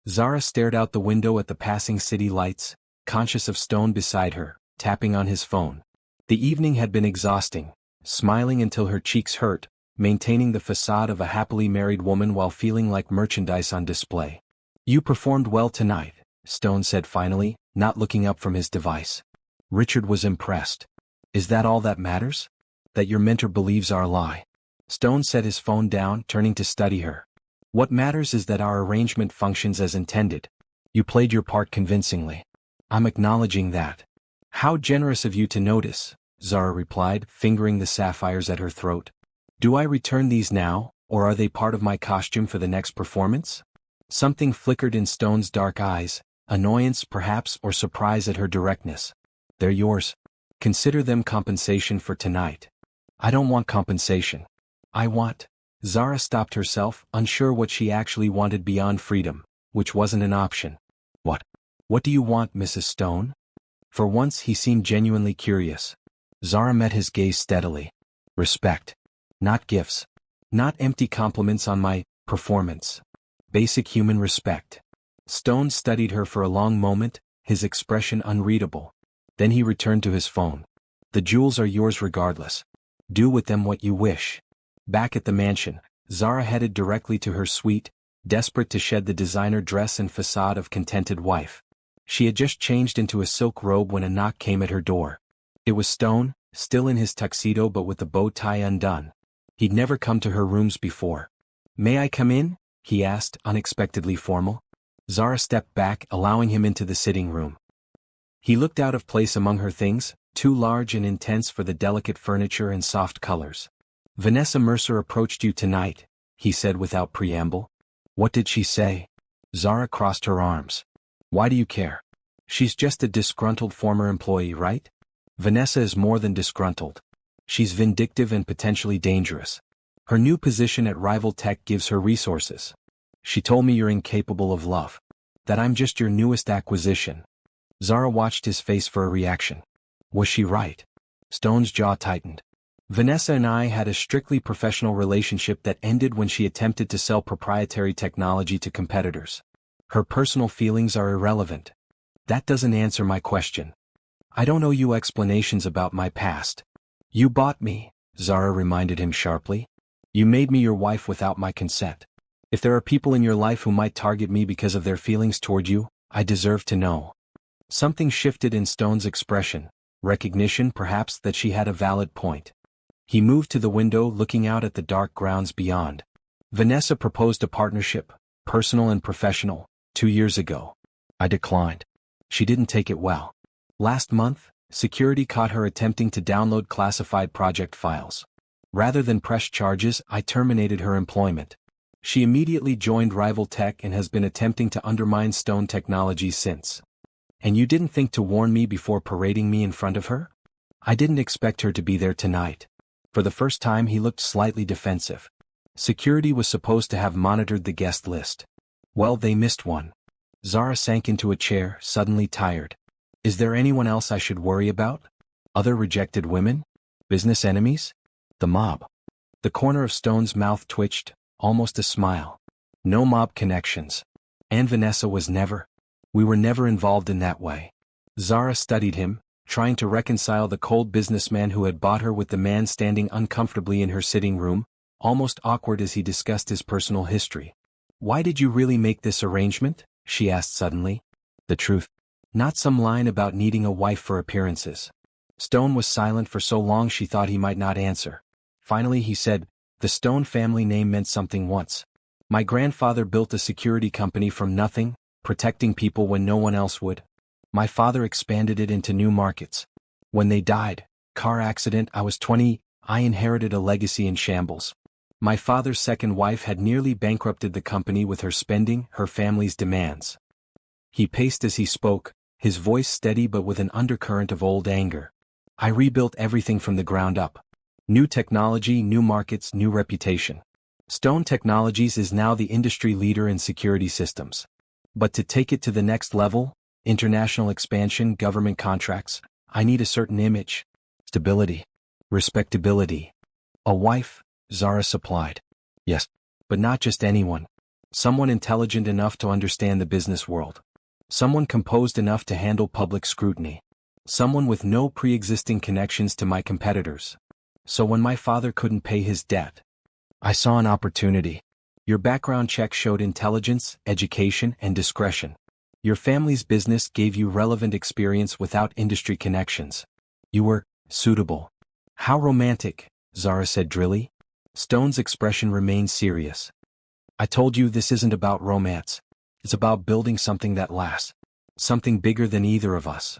Zara stared out the window at the passing city lights, conscious of Stone beside her, tapping on his phone. The evening had been exhausting, smiling until her cheeks hurt, maintaining the facade of a happily married woman while feeling like merchandise on display. "You performed well tonight," Stone said finally, not looking up from his device. Richard was impressed. "Is that all that matters? That your mentor believes our lie?" Stone set his phone down, turning to study her. "What matters is that our arrangement functions as intended. You played your part convincingly. I'm acknowledging that." "How generous of you to notice," Zara replied, fingering the sapphires at her throat. "Do I return these now, or are they part of my costume for the next performance?" Something flickered in Stone's dark eyes, annoyance perhaps or surprise at her directness. "They're yours. Consider them compensation for tonight." "I don't want compensation. I want—" Zara stopped herself, unsure what she actually wanted beyond freedom, which wasn't an option. "What? What do you want, Mrs. Stone?" For once he seemed genuinely curious. Zara met his gaze steadily. "Respect. Not gifts. Not empty compliments on my performance. Basic human respect." Stone studied her for a long moment, his expression unreadable. Then he returned to his phone. "The jewels are yours regardless. Do with them what you wish." Back at the mansion, Zara headed directly to her suite, desperate to shed the designer dress and facade of contented wife. She had just changed into a silk robe when a knock came at her door. It was Stone, still in his tuxedo but with the bow tie undone. He'd never come to her rooms before. "May I come in?" he asked, unexpectedly formal. Zara stepped back, allowing him into the sitting room. He looked out of place among her things, too large and intense for the delicate furniture and soft colors. Vanessa Mercer approached you tonight, he said without preamble. What did she say? Zara crossed her arms. Why do you care? She's just a disgruntled former employee, right? Vanessa is more than disgruntled. She's vindictive and potentially dangerous. Her new position at Rival Tech gives her resources. She told me you're incapable of love. That I'm just your newest acquisition. Zara watched his face for a reaction. Was she right? Stone's jaw tightened. Vanessa and I had a strictly professional relationship that ended when she attempted to sell proprietary technology to competitors. Her personal feelings are irrelevant. That doesn't answer my question. I don't owe you explanations about my past. You bought me, Zara reminded him sharply. You made me your wife without my consent. If there are people in your life who might target me because of their feelings toward you, I deserve to know. Something shifted in Stone's expression, recognition perhaps that she had a valid point. He moved to the window, looking out at the dark grounds beyond. Vanessa proposed a partnership, personal and professional, 2 years ago. I declined. She didn't take it well. Last month, security caught her attempting to download classified project files. Rather than press charges, I terminated her employment. She immediately joined Rival Tech and has been attempting to undermine Stone Technologies since. And you didn't think to warn me before parading me in front of her? I didn't expect her to be there tonight. For the first time he looked slightly defensive. Security was supposed to have monitored the guest list. Well, they missed one. Zara sank into a chair, suddenly tired. Is there anyone else I should worry about? Other rejected women? Business enemies? The mob. The corner of Stone's mouth twitched, almost a smile. No mob connections. And Vanessa was never. We were never involved in that way. Zara studied him, trying to reconcile the cold businessman who had bought her with the man standing uncomfortably in her sitting room, almost awkward as he discussed his personal history. Why did you really make this arrangement? She asked suddenly. The truth. Not some line about needing a wife for appearances. Stone was silent for so long she thought he might not answer. Finally he said, the Stone family name meant something once. My grandfather built a security company from nothing, protecting people when no one else would. My father expanded it into new markets. When they died, car accident, I was 20, I inherited a legacy in shambles. My father's second wife had nearly bankrupted the company with her spending, her family's demands. He paced as he spoke, his voice steady but with an undercurrent of old anger. I rebuilt everything from the ground up. New technology, new markets, new reputation. Stone Technologies is now the industry leader in security systems. But to take it to the next level, international expansion, government contracts, I need a certain image, stability, respectability. A wife, Zara supplied. Yes, but not just anyone. Someone intelligent enough to understand the business world. Someone composed enough to handle public scrutiny. Someone with no pre-existing connections to my competitors. So when my father couldn't pay his debt, I saw an opportunity. Your background check showed intelligence, education, and discretion. Your family's business gave you relevant experience without industry connections. You were suitable. How romantic, Zara said drily. Stone's expression remained serious. I told you this isn't about romance. It's about building something that lasts. Something bigger than either of us.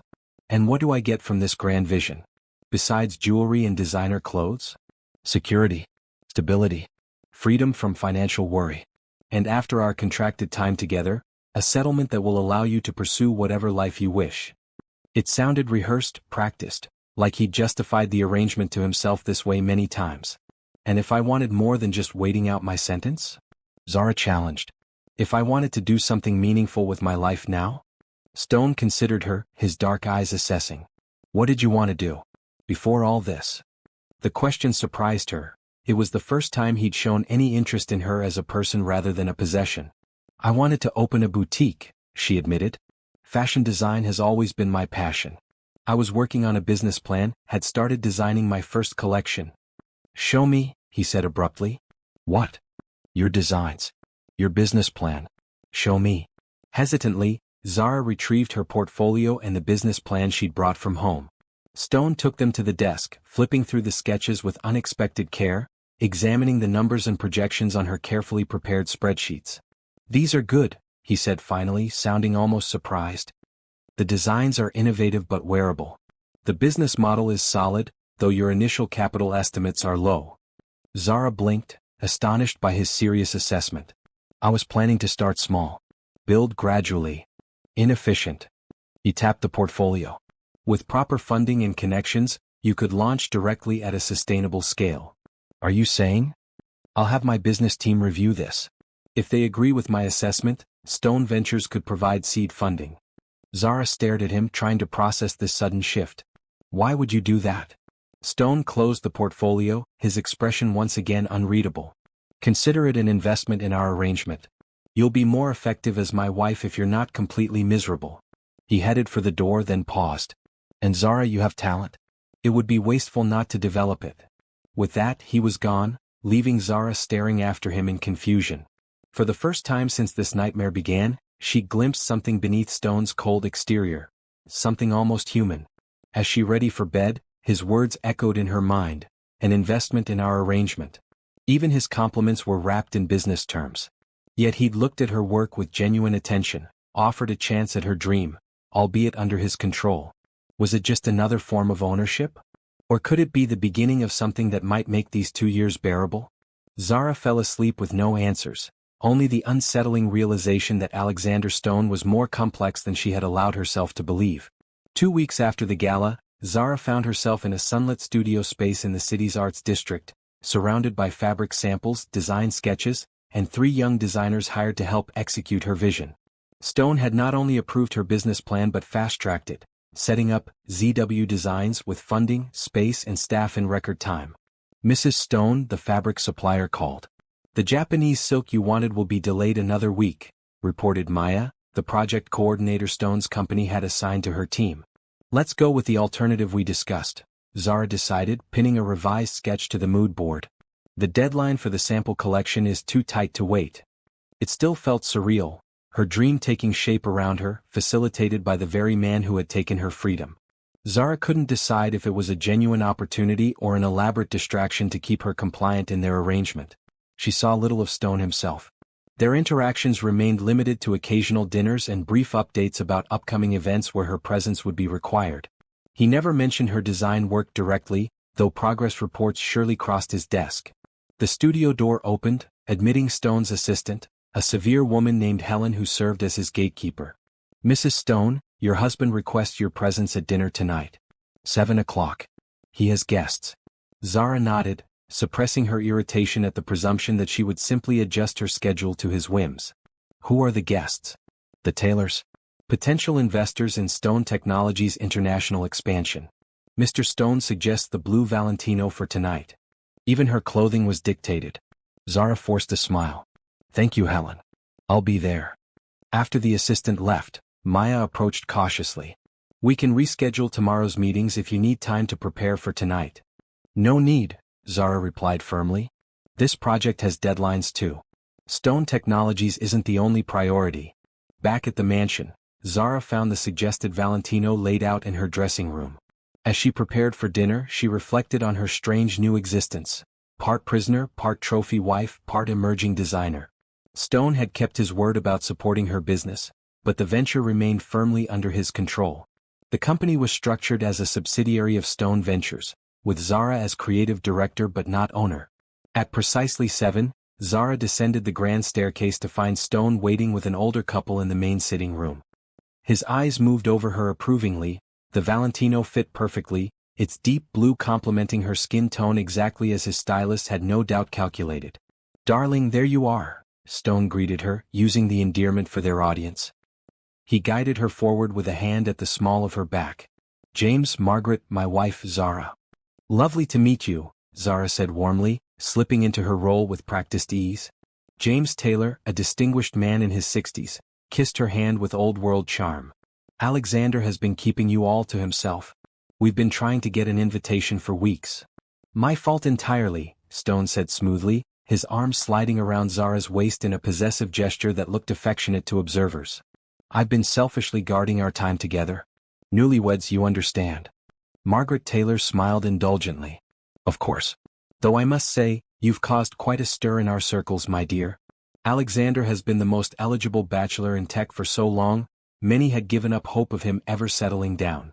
And what do I get from this grand vision? Besides jewelry and designer clothes? Security, stability, freedom from financial worry. And after our contracted time together, a settlement that will allow you to pursue whatever life you wish. It sounded rehearsed, practiced, like he'd justified the arrangement to himself this way many times. And if I wanted more than just waiting out my sentence? Zara challenged. If I wanted to do something meaningful with my life now? Stone considered her, his dark eyes assessing. What did you want to do? Before all this? The question surprised her. It was the first time he'd shown any interest in her as a person rather than a possession. I wanted to open a boutique, she admitted. Fashion design has always been my passion. I was working on a business plan, had started designing my first collection. Show me, he said abruptly. What? Your designs. Your business plan. Show me. Hesitantly, Zara retrieved her portfolio and the business plan she'd brought from home. Stone took them to the desk, flipping through the sketches with unexpected care, examining the numbers and projections on her carefully prepared spreadsheets. These are good, he said finally, sounding almost surprised. The designs are innovative but wearable. The business model is solid, though your initial capital estimates are low. Zara blinked, astonished by his serious assessment. I was planning to start small. Build gradually. Inefficient. He tapped the portfolio. With proper funding and connections, you could launch directly at a sustainable scale. Are you saying? I'll have my business team review this. If they agree with my assessment, Stone Ventures could provide seed funding. Zara stared at him, trying to process this sudden shift. Why would you do that? Stone closed the portfolio, his expression once again unreadable. Consider it an investment in our arrangement. You'll be more effective as my wife if you're not completely miserable. He headed for the door, then paused. And Zara, you have talent. It would be wasteful not to develop it. With that, he was gone, leaving Zara staring after him in confusion. For the first time since this nightmare began, she glimpsed something beneath Stone's cold exterior. Something almost human. As she ready for bed, his words echoed in her mind. An investment in our arrangement. Even his compliments were wrapped in business terms. Yet he'd looked at her work with genuine attention, offered a chance at her dream, albeit under his control. Was it just another form of ownership? Or could it be the beginning of something that might make these 2 years bearable? Zara fell asleep with no answers, only the unsettling realization that Alexander Stone was more complex than she had allowed herself to believe. 2 weeks after the gala, Zara found herself in a sunlit studio space in the city's arts district, surrounded by fabric samples, design sketches, and 3 young designers hired to help execute her vision. Stone had not only approved her business plan but fast-tracked it, setting up ZW Designs with funding, space, and staff in record time. Mrs. Stone, the fabric supplier, called. The Japanese silk you wanted will be delayed another week, reported Maya, the project coordinator Stone's company had assigned to her team. Let's go with the alternative we discussed, Zara decided, pinning a revised sketch to the mood board. The deadline for the sample collection is too tight to wait. It still felt surreal, her dream taking shape around her, facilitated by the very man who had taken her freedom. Zara couldn't decide if it was a genuine opportunity or an elaborate distraction to keep her compliant in their arrangement. She saw little of Stone himself. Their interactions remained limited to occasional dinners and brief updates about upcoming events where her presence would be required. He never mentioned her design work directly, though progress reports surely crossed his desk. The studio door opened, admitting Stone's assistant, a severe woman named Helen who served as his gatekeeper. Mrs. Stone, your husband requests your presence at dinner tonight. 7 o'clock. He has guests. Zara nodded, suppressing her irritation at the presumption that she would simply adjust her schedule to his whims. Who are the guests? The Taylors. Potential investors in Stone Technologies' international expansion. Mr. Stone suggests the blue Valentino for tonight. Even her clothing was dictated. Zara forced a smile. Thank you, Helen. I'll be there. After the assistant left, Maya approached cautiously. We can reschedule tomorrow's meetings if you need time to prepare for tonight. No need, Zara replied firmly. This project has deadlines too. Stone Technologies isn't the only priority. Back at the mansion, Zara found the suggested Valentino laid out in her dressing room. As she prepared for dinner, she reflected on her strange new existence. Part prisoner, part trophy wife, part emerging designer. Stone had kept his word about supporting her business, but the venture remained firmly under his control. The company was structured as a subsidiary of Stone Ventures, with Zara as creative director but not owner. At precisely 7, Zara descended the grand staircase to find Stone waiting with an older couple in the main sitting room. His eyes moved over her approvingly. The Valentino fit perfectly, its deep blue complementing her skin tone exactly as his stylist had no doubt calculated. Darling, there you are, Stone greeted her, using the endearment for their audience. He guided her forward with a hand at the small of her back. James, Margaret, my wife Zara. Lovely to meet you, Zara said warmly, slipping into her role with practiced ease. James Taylor, a distinguished man in his 60s, kissed her hand with old-world charm. Alexander has been keeping you all to himself. We've been trying to get an invitation for weeks. My fault entirely, Stone said smoothly, his arm sliding around Zara's waist in a possessive gesture that looked affectionate to observers. I've been selfishly guarding our time together. Newlyweds, you understand. Margaret Taylor smiled indulgently. Of course. Though I must say, you've caused quite a stir in our circles, my dear. Alexander has been the most eligible bachelor in tech for so long, many had given up hope of him ever settling down.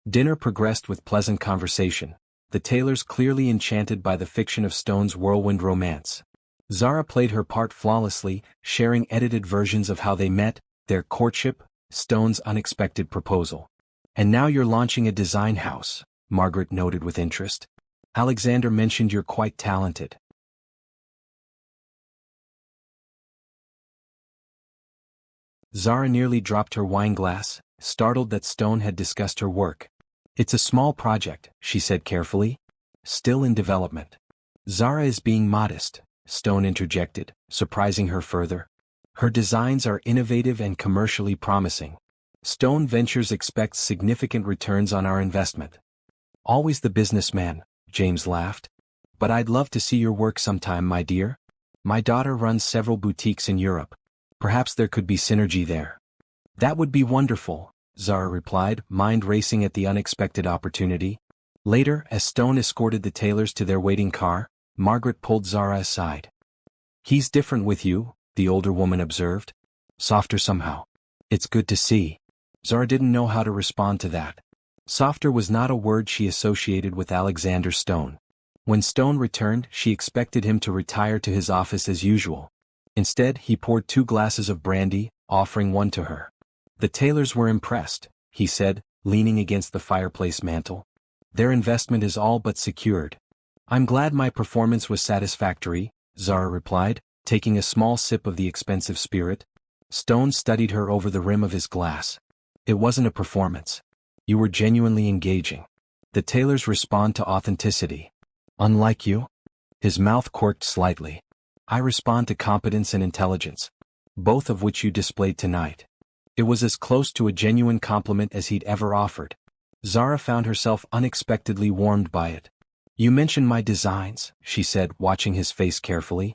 Dinner progressed with pleasant conversation, the Taylors clearly enchanted by the fiction of Stone's whirlwind romance. Zara played her part flawlessly, sharing edited versions of how they met, their courtship, Stone's unexpected proposal. "And now you're launching a design house," Margaret noted with interest. "Alexander mentioned you're quite talented." Zara nearly dropped her wine glass, startled that Stone had discussed her work. "It's a small project," she said carefully. "Still in development." "Zara is being modest," Stone interjected, surprising her further. "Her designs are innovative and commercially promising. Stone Ventures expects significant returns on our investment." "Always the businessman," James laughed. "But I'd love to see your work sometime, my dear. My daughter runs several boutiques in Europe. Perhaps there could be synergy there." "That would be wonderful," Zara replied, mind racing at the unexpected opportunity. Later, as Stone escorted the Taylors to their waiting car, Margaret pulled Zara aside. "He's different with you," the older woman observed. "Softer somehow." "It's good to see." Zara didn't know how to respond to that. Softer was not a word she associated with Alexander Stone. When Stone returned, she expected him to retire to his office as usual. Instead, he poured 2 glasses of brandy, offering one to her. "The Taylors were impressed," he said, leaning against the fireplace mantel. "Their investment is all but secured." "I'm glad my performance was satisfactory," Zara replied, taking a small sip of the expensive spirit. Stone studied her over the rim of his glass. "It wasn't a performance. You were genuinely engaging. The Taylors respond to authenticity. Unlike you?" His mouth quirked slightly. "I respond to competence and intelligence. Both of which you displayed tonight." It was as close to a genuine compliment as he'd ever offered. Zara found herself unexpectedly warmed by it. "You mentioned my designs," she said, watching his face carefully.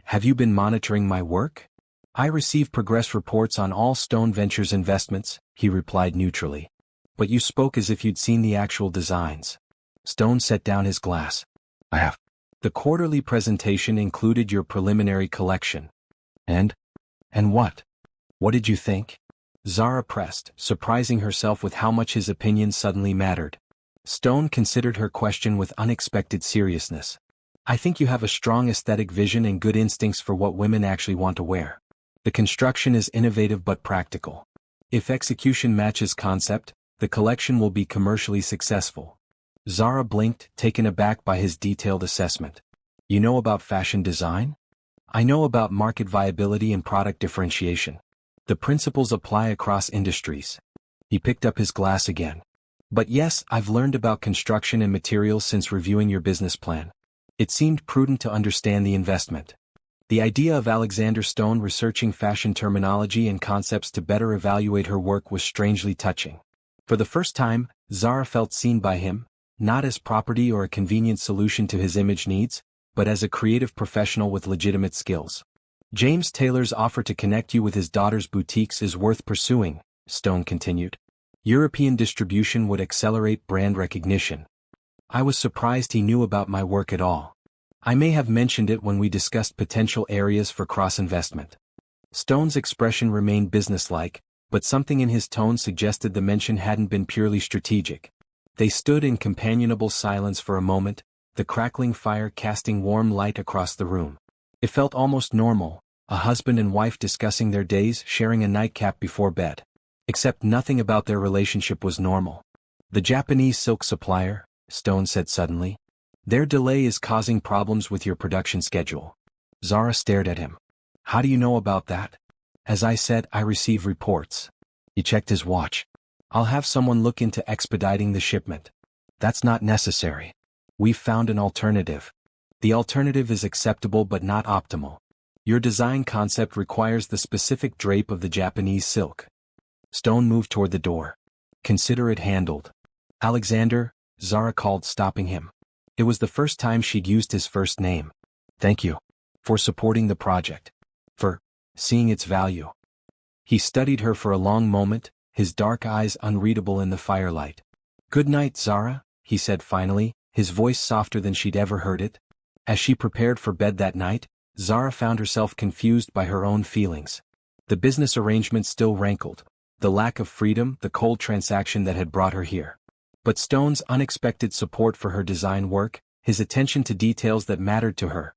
"Have you been monitoring my work?" "I receive progress reports on all Stone Ventures investments," he replied neutrally. "But you spoke as if you'd seen the actual designs." Stone set down his glass. "I have. The quarterly presentation included your preliminary collection." And what? What did you think?" Zara pressed, surprising herself with how much his opinion suddenly mattered. Stone considered her question with unexpected seriousness. "I think you have a strong aesthetic vision and good instincts for what women actually want to wear. The construction is innovative but practical. If execution matches concept, the collection will be commercially successful." Zara blinked, taken aback by his detailed assessment. "You know about fashion design?" "I know about market viability and product differentiation. The principles apply across industries." He picked up his glass again. "But yes, I've learned about construction and materials since reviewing your business plan. It seemed prudent to understand the investment." The idea of Alexander Stone researching fashion terminology and concepts to better evaluate her work was strangely touching. For the first time, Zara felt seen by him, not as property or a convenient solution to his image needs, but as a creative professional with legitimate skills. "James Taylor's offer to connect you with his daughter's boutiques is worth pursuing," Stone continued. "European distribution would accelerate brand recognition." I was surprised he knew about my work at all. I may have mentioned it when we discussed potential areas for cross-investment. Stone's expression remained businesslike, but something in his tone suggested the mention hadn't been purely strategic. They stood in companionable silence for a moment, the crackling fire casting warm light across the room. It felt almost normal, a husband and wife discussing their days, sharing a nightcap before bed. Except nothing about their relationship was normal. "The Japanese silk supplier," Stone said suddenly. "Their delay is causing problems with your production schedule." Zara stared at him. "How do you know about that?" "As I said, I receive reports." He checked his watch. "I'll have someone look into expediting the shipment." "That's not necessary. We've found an alternative." "The alternative is acceptable but not optimal. Your design concept requires the specific drape of the Japanese silk." Stone moved toward the door. "Consider it handled." "Alexander," Zara called, stopping him. It was the first time she'd used his first name. "Thank you. For supporting the project. For seeing its value." He studied her for a long moment, his dark eyes unreadable in the firelight. "Good night, Zara," he said finally, his voice softer than she'd ever heard it. As she prepared for bed that night, Zara found herself confused by her own feelings. The business arrangement still rankled. The lack of freedom, the cold transaction that had brought her here. But Stone's unexpected support for her design work, his attention to details that mattered to her.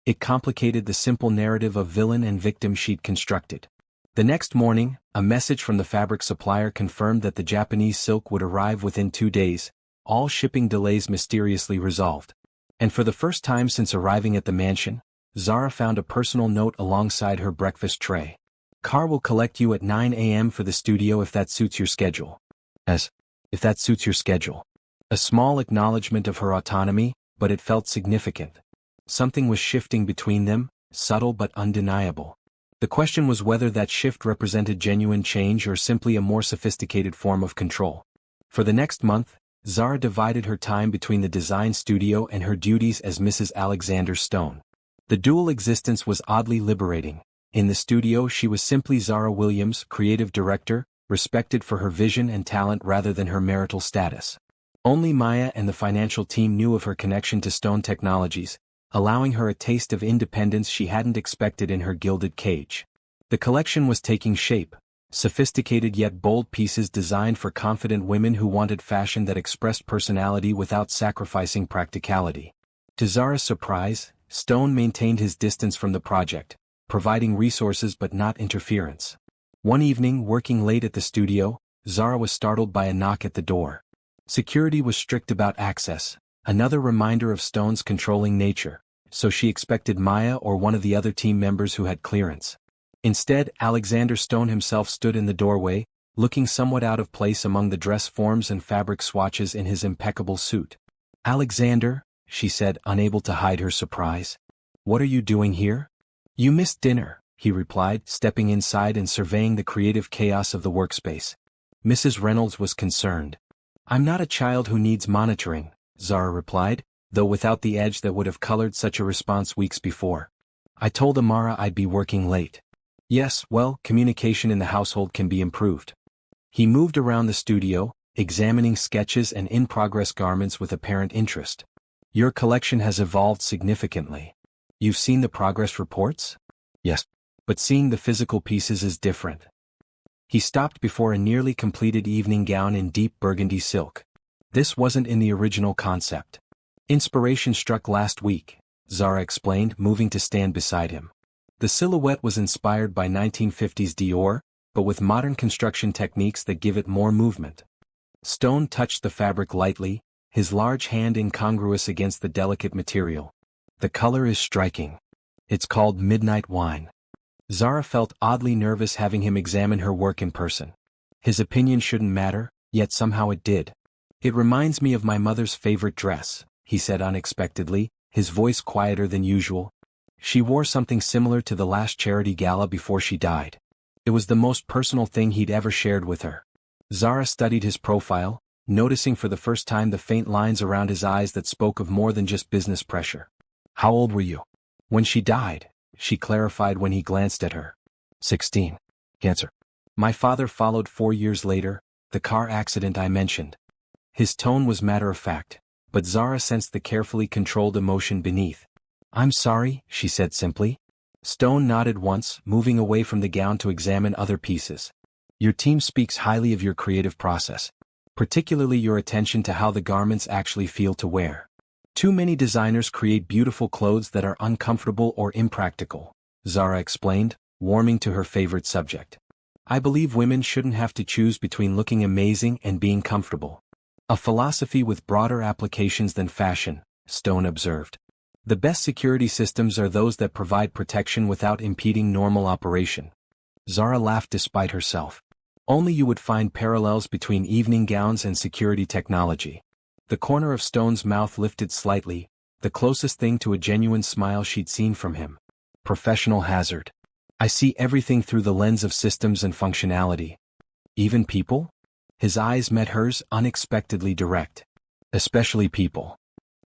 It complicated the simple narrative of villain and victim she'd constructed. The next morning, a message from the fabric supplier confirmed that the Japanese silk would arrive within 2 days, all shipping delays mysteriously resolved. And for the first time since arriving at the mansion, Zara found a personal note alongside her breakfast tray. Car will collect you at 9 a.m. for the studio if that suits your schedule. If that suits your schedule. A small acknowledgement of her autonomy, but it felt significant. Something was shifting between them, subtle but undeniable. The question was whether that shift represented genuine change or simply a more sophisticated form of control. For the next month, Zara divided her time between the design studio and her duties as Mrs. Alexander Stone. The dual existence was oddly liberating. In the studio she was simply Zara Williams, creative director, respected for her vision and talent rather than her marital status. Only Maya and the financial team knew of her connection to Stone Technologies, allowing her a taste of independence she hadn't expected in her gilded cage. The collection was taking shape, sophisticated yet bold pieces designed for confident women who wanted fashion that expressed personality without sacrificing practicality. To Zara's surprise, Stone maintained his distance from the project, providing resources but not interference. One evening, working late at the studio, Zara was startled by a knock at the door. Security was strict about access, another reminder of Stone's controlling nature, so she expected Maya or one of the other team members who had clearance. Instead, Alexander Stone himself stood in the doorway, looking somewhat out of place among the dress forms and fabric swatches in his impeccable suit. "Alexander," she said, unable to hide her surprise. "What are you doing here?" "You missed dinner," he replied, stepping inside and surveying the creative chaos of the workspace. Mrs. Reynolds was concerned. "I'm not a child who needs monitoring," Zara replied, though without the edge that would have colored such a response weeks before. "I told Amara I'd be working late." "Yes, well, communication in the household can be improved." He moved around the studio, examining sketches and in-progress garments with apparent interest. "Your collection has evolved significantly. You've seen the progress reports?" "Yes. But seeing the physical pieces is different." He stopped before a nearly completed evening gown in deep burgundy silk. "This wasn't in the original concept. Inspiration struck last week," Zara explained, moving to stand beside him. The silhouette was inspired by 1950s Dior, but with modern construction techniques that give it more movement. Stone touched the fabric lightly, his large hand incongruous against the delicate material. "The color is striking. It's called Midnight Wine." Zara felt oddly nervous having him examine her work in person. His opinion shouldn't matter, yet somehow it did. "It reminds me of my mother's favorite dress," he said unexpectedly, his voice quieter than usual. "She wore something similar to the last charity gala before she died." It was the most personal thing he'd ever shared with her. Zara studied his profile, noticing for the first time the faint lines around his eyes that spoke of more than just business pressure. "How old were you?" "When she died," she clarified when he glanced at her. 16. "Cancer. My father followed 4 years later, the car accident I mentioned." His tone was matter-of-fact, but Zara sensed the carefully controlled emotion beneath. "I'm sorry," she said simply. Stone nodded once, moving away from the gown to examine other pieces. "Your team speaks highly of your creative process, particularly your attention to how the garments actually feel to wear. Too many designers create beautiful clothes that are uncomfortable or impractical," Zara explained, warming to her favorite subject. "I believe women shouldn't have to choose between looking amazing and being comfortable. A philosophy with broader applications than fashion," Stone observed. "The best security systems are those that provide protection without impeding normal operation." Zara laughed despite herself. "Only you would find parallels between evening gowns and security technology." The corner of Stone's mouth lifted slightly, the closest thing to a genuine smile she'd seen from him. "Professional hazard. I see everything through the lens of systems and functionality." "Even people?" His eyes met hers, unexpectedly direct. "Especially people."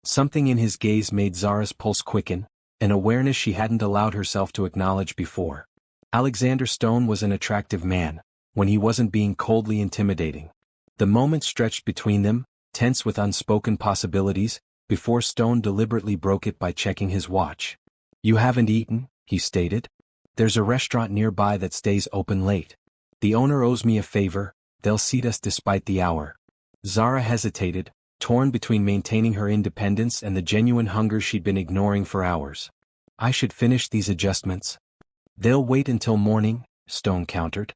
Something in his gaze made Zara's pulse quicken, an awareness she hadn't allowed herself to acknowledge before. Alexander Stone was an attractive man, when he wasn't being coldly intimidating. The moment stretched between them, tense with unspoken possibilities, before Stone deliberately broke it by checking his watch. You haven't eaten, he stated. There's a restaurant nearby that stays open late. The owner owes me a favor, they'll seat us despite the hour. Zara hesitated, torn between maintaining her independence and the genuine hunger she'd been ignoring for hours. I should finish these adjustments. They'll wait until morning, Stone countered.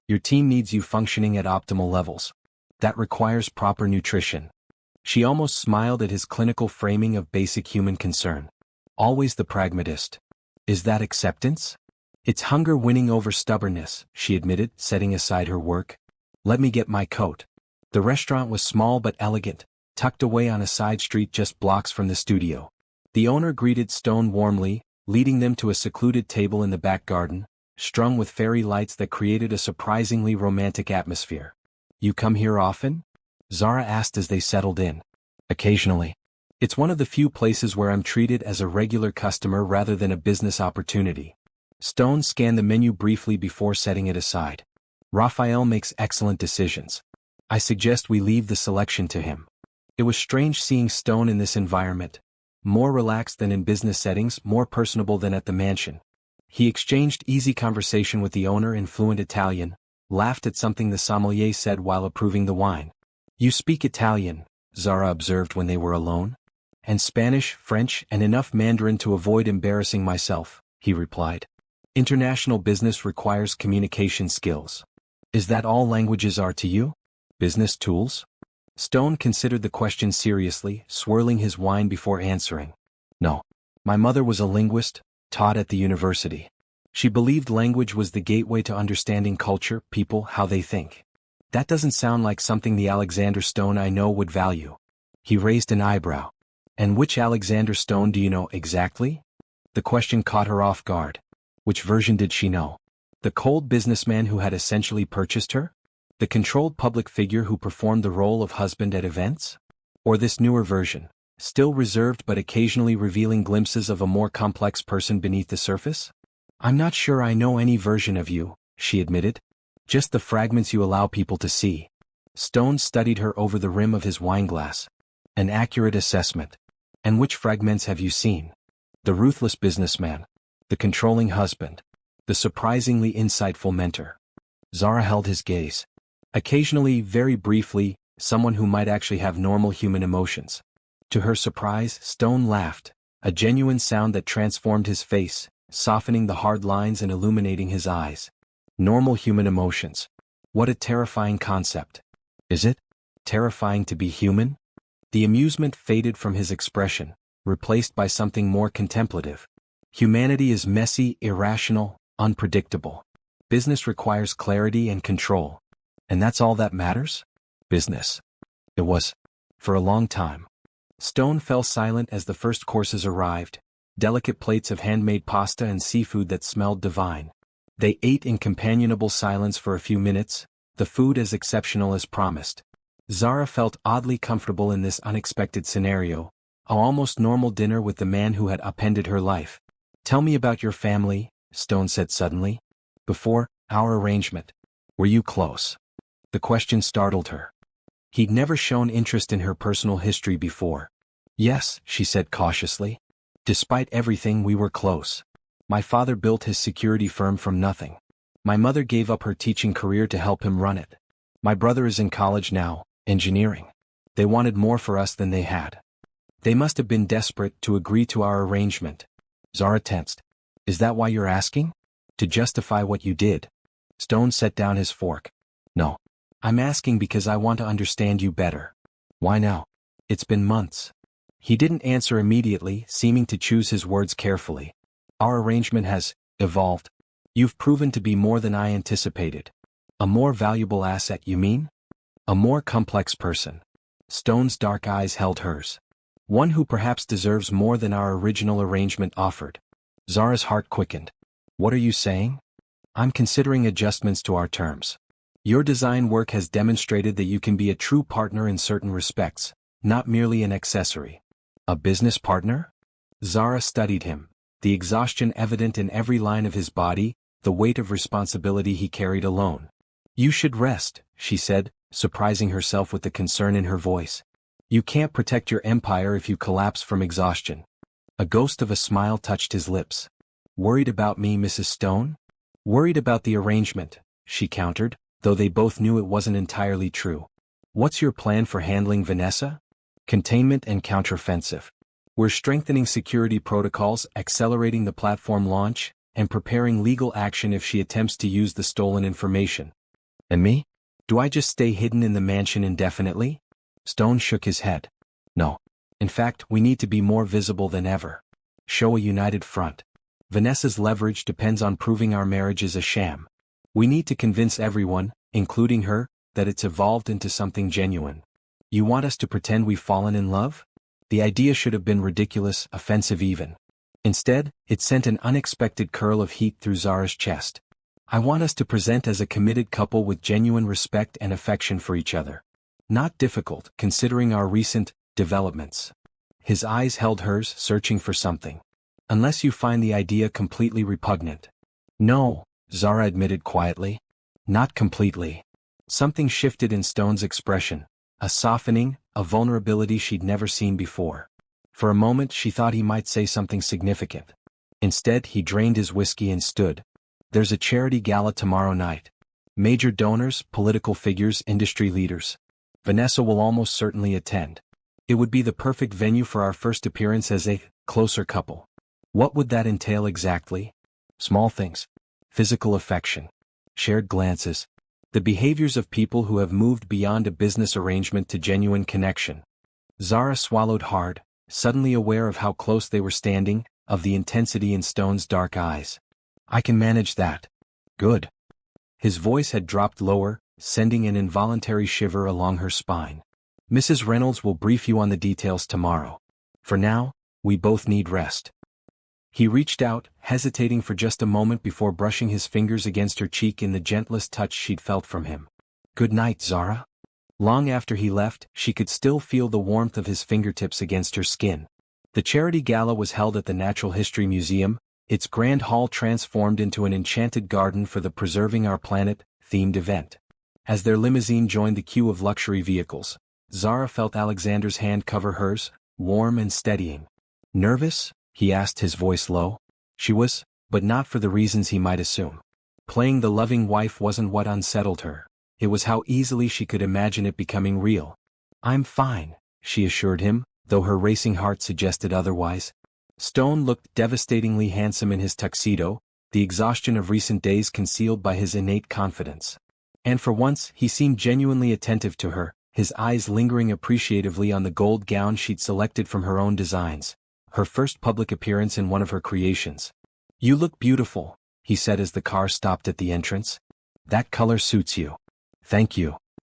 Your team needs you functioning at optimal levels. That requires proper nutrition. She almost smiled at his clinical framing of basic human concern. Always the pragmatist. Is that acceptance? It's hunger winning over stubbornness, she admitted, setting aside her work. Let me get my coat. The restaurant was small but elegant, tucked away on a side street just blocks from the studio. The owner greeted Stone warmly, leading them to a secluded table in the back garden, strung with fairy lights that created a surprisingly romantic atmosphere. You come here often? Zara asked as they settled in. Occasionally. It's one of the few places where I'm treated as a regular customer rather than a business opportunity. Stone scanned the menu briefly before setting it aside. Raphael makes excellent decisions. I suggest we leave the selection to him. It was strange seeing Stone in this environment. More relaxed than in business settings, more personable than at the mansion. He exchanged easy conversation with the owner in fluent Italian, laughed at something the sommelier said while approving the wine. You speak Italian, Zara observed when they were alone. And Spanish, French, and enough Mandarin to avoid embarrassing myself, he replied. International business requires communication skills. Is that all languages are to you? Business tools? Stone considered the question seriously, swirling his wine before answering. No. My mother was a linguist, taught at the university. She believed language was the gateway to understanding culture, people, how they think. That doesn't sound like something the Alexander Stone I know would value. He raised an eyebrow. And which Alexander Stone do you know exactly? The question caught her off guard. Which version did she know? The cold businessman who had essentially purchased her? The controlled public figure who performed the role of husband at events? Or this newer version, still reserved but occasionally revealing glimpses of a more complex person beneath the surface? I'm not sure I know any version of you, she admitted. Just the fragments you allow people to see. Stone studied her over the rim of his wineglass. An accurate assessment. And which fragments have you seen? The ruthless businessman. The controlling husband. The surprisingly insightful mentor. Zara held his gaze. Occasionally, very briefly, someone who might actually have normal human emotions. To her surprise, Stone laughed, a genuine sound that transformed his face, softening the hard lines and illuminating his eyes. Normal human emotions. What a terrifying concept. Is it? Terrifying to be human? The amusement faded from his expression, replaced by something more contemplative. Humanity is messy, irrational, unpredictable. Business requires clarity and control. And that's all that matters? Business. It was. For a long time. Stone fell silent as the first courses arrived, delicate plates of handmade pasta and seafood that smelled divine. They ate in companionable silence for a few minutes, the food as exceptional as promised. Zara felt oddly comfortable in this unexpected scenario, an almost normal dinner with the man who had upended her life. Tell me about your family, Stone said suddenly. Before our arrangement, were you close? The question startled her. He'd never shown interest in her personal history before. Yes, she said cautiously. Despite everything, we were close. My father built his security firm from nothing. My mother gave up her teaching career to help him run it. My brother is in college now, engineering. They wanted more for us than they had. They must have been desperate to agree to our arrangement. Zara tensed. Is that why you're asking? To justify what you did? Stone set down his fork. No. I'm asking because I want to understand you better. Why now? It's been months. He didn't answer immediately, seeming to choose his words carefully. Our arrangement has evolved. You've proven to be more than I anticipated. A more valuable asset, you mean? A more complex person. Stone's dark eyes held hers. One who perhaps deserves more than our original arrangement offered. Zara's heart quickened. What are you saying? I'm considering adjustments to our terms. Your design work has demonstrated that you can be a true partner in certain respects, not merely an accessory. A business partner? Zara studied him, the exhaustion evident in every line of his body, the weight of responsibility he carried alone. You should rest, she said, surprising herself with the concern in her voice. You can't protect your empire if you collapse from exhaustion. A ghost of a smile touched his lips. Worried about me, Mrs. Stone? Worried about the arrangement, she countered, though they both knew it wasn't entirely true. What's your plan for handling Vanessa? Containment and counteroffensive. We're strengthening security protocols, accelerating the platform launch, and preparing legal action if she attempts to use the stolen information. And me? Do I just stay hidden in the mansion indefinitely? Stone shook his head. No. In fact, we need to be more visible than ever. Show a united front. Vanessa's leverage depends on proving our marriage is a sham. We need to convince everyone, including her, that it's evolved into something genuine. You want us to pretend we've fallen in love? The idea should have been ridiculous, offensive even. Instead, it sent an unexpected curl of heat through Zara's chest. I want us to present as a committed couple with genuine respect and affection for each other. Not difficult, considering our recent developments. His eyes held hers, searching for something. Unless you find the idea completely repugnant. No, Zara admitted quietly. Not completely. Something shifted in Stone's expression, a softening, a vulnerability she'd never seen before. For a moment she thought he might say something significant. Instead he drained his whiskey and stood. There's a charity gala tomorrow night. Major donors, political figures, industry leaders. Vanessa will almost certainly attend. It would be the perfect venue for our first appearance as a closer couple. What would that entail exactly? Small things. Physical affection. Shared glances. The behaviors of people who have moved beyond a business arrangement to genuine connection. Zara swallowed hard, suddenly aware of how close they were standing, of the intensity in Stone's dark eyes. I can manage that. Good. His voice had dropped lower, sending an involuntary shiver along her spine. Mrs. Reynolds will brief you on the details tomorrow. For now, we both need rest. He reached out, hesitating for just a moment before brushing his fingers against her cheek in the gentlest touch she'd felt from him. Good night, Zara. Long after he left, she could still feel the warmth of his fingertips against her skin. The charity gala was held at the Natural History Museum, its grand hall transformed into an enchanted garden for the Preserving Our Planet themed event. As their limousine joined the queue of luxury vehicles, Zara felt Alexander's hand cover hers, warm and steadying. Nervous? He asked, his voice low. She was, but not for the reasons he might assume. Playing the loving wife wasn't what unsettled her. It was how easily she could imagine it becoming real. I'm fine, she assured him, though her racing heart suggested otherwise. Stone looked devastatingly handsome in his tuxedo, the exhaustion of recent days concealed by his innate confidence. And for once, he seemed genuinely attentive to her, his eyes lingering appreciatively on the gold gown she'd selected from her own designs. Her first public appearance in one of her creations. You look beautiful, he said as the car stopped at the entrance. That color suits you. Thank you.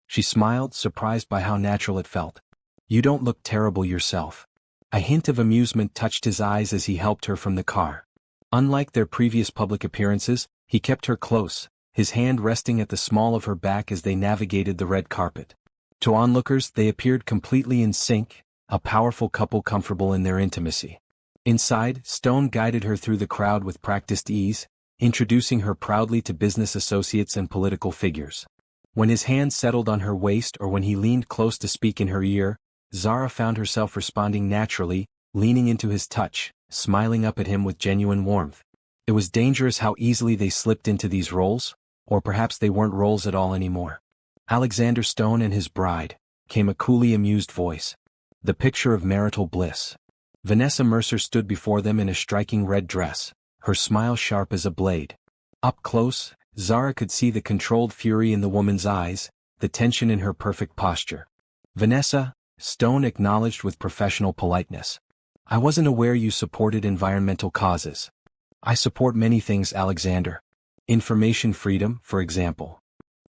She smiled, surprised by how natural it felt. You don't look terrible yourself. A hint of amusement touched his eyes as he helped her from the car. Unlike their previous public appearances, he kept her close, his hand resting at the small of her back as they navigated the red carpet. To onlookers, they appeared completely in sync, a powerful couple comfortable in their intimacy. Inside, Stone guided her through the crowd with practiced ease, introducing her proudly to business associates and political figures. When his hand settled on her waist or when he leaned close to speak in her ear, Zara found herself responding naturally, leaning into his touch, smiling up at him with genuine warmth. It was dangerous how easily they slipped into these roles, or perhaps they weren't roles at all anymore. Alexander Stone and his bride, came a coolly amused voice. The picture of marital bliss. Vanessa Mercer stood before them in a striking red dress, her smile sharp as a blade. Up close, Zara could see the controlled fury in the woman's eyes, the tension in her perfect posture. Vanessa, Stone acknowledged with professional politeness. I wasn't aware you supported environmental causes. I support many things, Alexander. Information freedom, for example.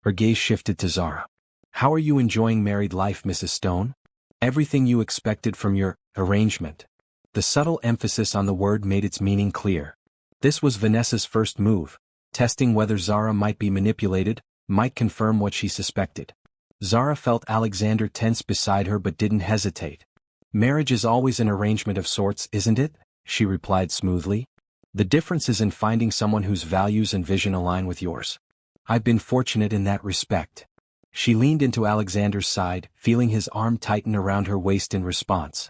Her gaze shifted to Zara. How are you enjoying married life, Mrs. Stone? Everything you expected from your arrangement. The subtle emphasis on the word made its meaning clear. This was Vanessa's first move, testing whether Zara might be manipulated, might confirm what she suspected. Zara felt Alexander tense beside her but didn't hesitate. Marriage is always an arrangement of sorts, isn't it? She replied smoothly. The difference is in finding someone whose values and vision align with yours. I've been fortunate in that respect. She leaned into Alexander's side, feeling his arm tighten around her waist in response.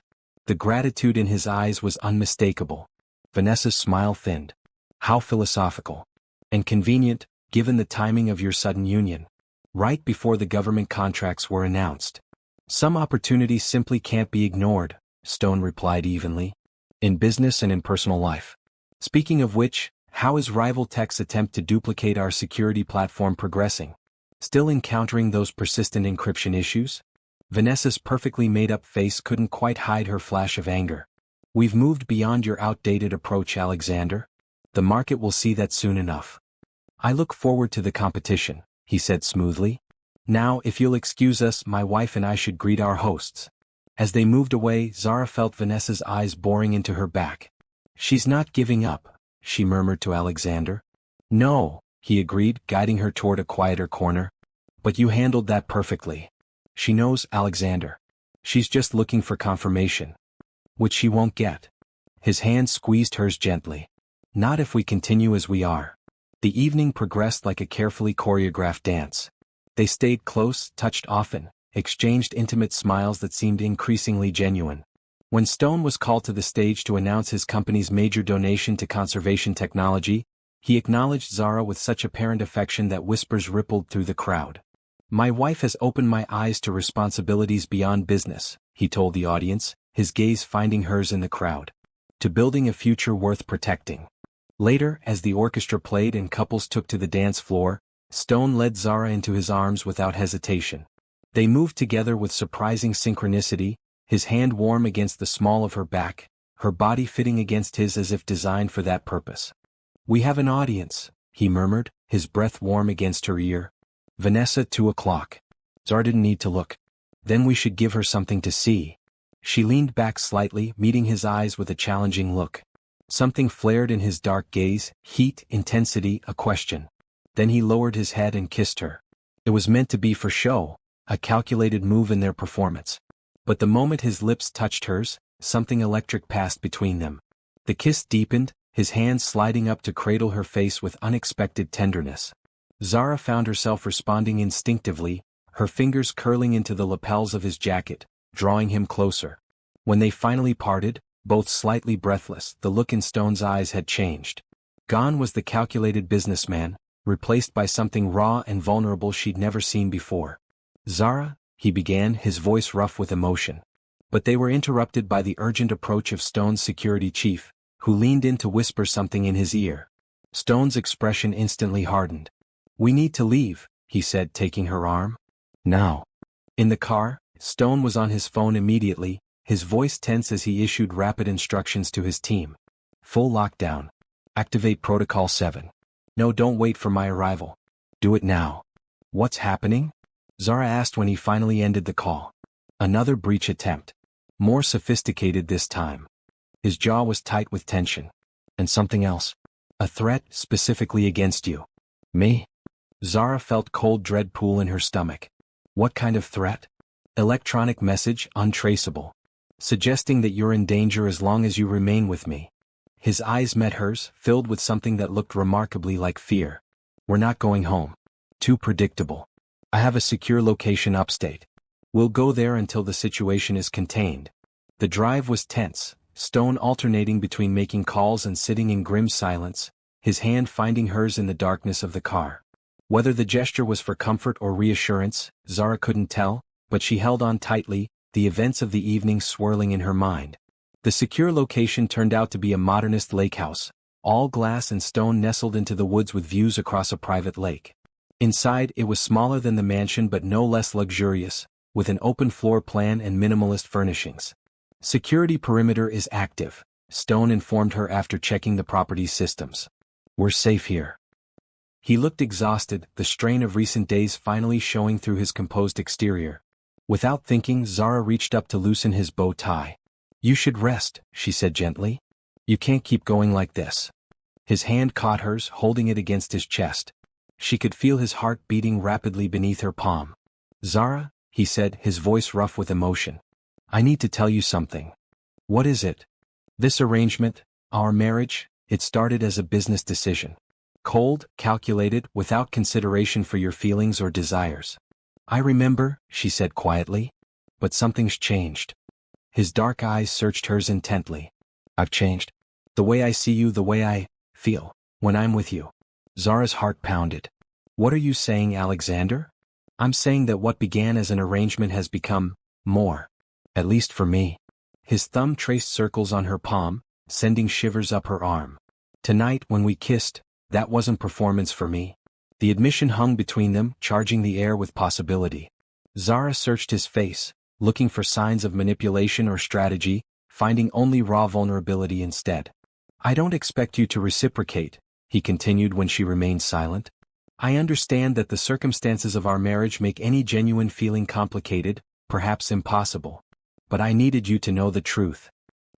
The gratitude in his eyes was unmistakable. Vanessa's smile thinned. How philosophical. And convenient, given the timing of your sudden union. Right before the government contracts were announced. Some opportunities simply can't be ignored, Stone replied evenly. In business and in personal life. Speaking of which, how is rival tech's attempt to duplicate our security platform progressing? Still encountering those persistent encryption issues? Vanessa's perfectly made-up face couldn't quite hide her flash of anger. We've moved beyond your outdated approach, Alexander. The market will see that soon enough. I look forward to the competition, he said smoothly. Now, if you'll excuse us, my wife and I should greet our hosts. As they moved away, Zara felt Vanessa's eyes boring into her back. She's not giving up, she murmured to Alexander. No, he agreed, guiding her toward a quieter corner. But you handled that perfectly. She knows, Alexander. She's just looking for confirmation. Which she won't get. His hand squeezed hers gently. Not if we continue as we are. The evening progressed like a carefully choreographed dance. They stayed close, touched often, exchanged intimate smiles that seemed increasingly genuine. When Stone was called to the stage to announce his company's major donation to conservation technology, he acknowledged Zara with such apparent affection that whispers rippled through the crowd. My wife has opened my eyes to responsibilities beyond business, he told the audience, his gaze finding hers in the crowd. To building a future worth protecting. Later, as the orchestra played and couples took to the dance floor, Stone led Zara into his arms without hesitation. They moved together with surprising synchronicity, his hand warm against the small of her back, her body fitting against his as if designed for that purpose. We have an audience, he murmured, his breath warm against her ear. Vanessa, 2 o'clock. Zara didn't need to look. Then we should give her something to see. She leaned back slightly, meeting his eyes with a challenging look. Something flared in his dark gaze, heat, intensity, a question. Then he lowered his head and kissed her. It was meant to be for show, a calculated move in their performance. But the moment his lips touched hers, something electric passed between them. The kiss deepened, his hands sliding up to cradle her face with unexpected tenderness. Zara found herself responding instinctively, her fingers curling into the lapels of his jacket, drawing him closer. When they finally parted, both slightly breathless, the look in Stone's eyes had changed. Gone was the calculated businessman, replaced by something raw and vulnerable she'd never seen before. Zara, he began, his voice rough with emotion. But they were interrupted by the urgent approach of Stone's security chief, who leaned in to whisper something in his ear. Stone's expression instantly hardened. We need to leave, he said, taking her arm. Now. In the car, Stone was on his phone immediately, his voice tense as he issued rapid instructions to his team. Full lockdown. Activate Protocol 7. No, don't wait for my arrival. Do it now. What's happening? Zara asked when he finally ended the call. Another breach attempt. More sophisticated this time. His jaw was tight with tension. And something else. A threat specifically against you. Me? Zara felt cold dread pool in her stomach. What kind of threat? Electronic message, untraceable. Suggesting that you're in danger as long as you remain with me. His eyes met hers, filled with something that looked remarkably like fear. We're not going home. Too predictable. I have a secure location upstate. We'll go there until the situation is contained. The drive was tense, Stone alternating between making calls and sitting in grim silence, his hand finding hers in the darkness of the car. Whether the gesture was for comfort or reassurance, Zara couldn't tell, but she held on tightly, the events of the evening swirling in her mind. The secure location turned out to be a modernist lake house, all glass and stone nestled into the woods with views across a private lake. Inside, it was smaller than the mansion but no less luxurious, with an open floor plan and minimalist furnishings. Security perimeter is active, Stone informed her after checking the property's systems. We're safe here. He looked exhausted, the strain of recent days finally showing through his composed exterior. Without thinking, Zara reached up to loosen his bow tie. You should rest, she said gently. You can't keep going like this. His hand caught hers, holding it against his chest. She could feel his heart beating rapidly beneath her palm. Zara, he said, his voice rough with emotion. I need to tell you something. What is it? This arrangement, our marriage, it started as a business decision. Cold, calculated, without consideration for your feelings or desires. I remember, she said quietly. But something's changed. His dark eyes searched hers intently. I've changed. The way I see you, the way I feel when I'm with you. Zara's heart pounded. What are you saying, Alexander? I'm saying that what began as an arrangement has become more. At least for me. His thumb traced circles on her palm, sending shivers up her arm. Tonight, when we kissed, that wasn't performance for me. The admission hung between them, charging the air with possibility. Zara searched his face, looking for signs of manipulation or strategy, finding only raw vulnerability instead. I don't expect you to reciprocate, he continued when she remained silent. I understand that the circumstances of our marriage make any genuine feeling complicated, perhaps impossible. But I needed you to know the truth.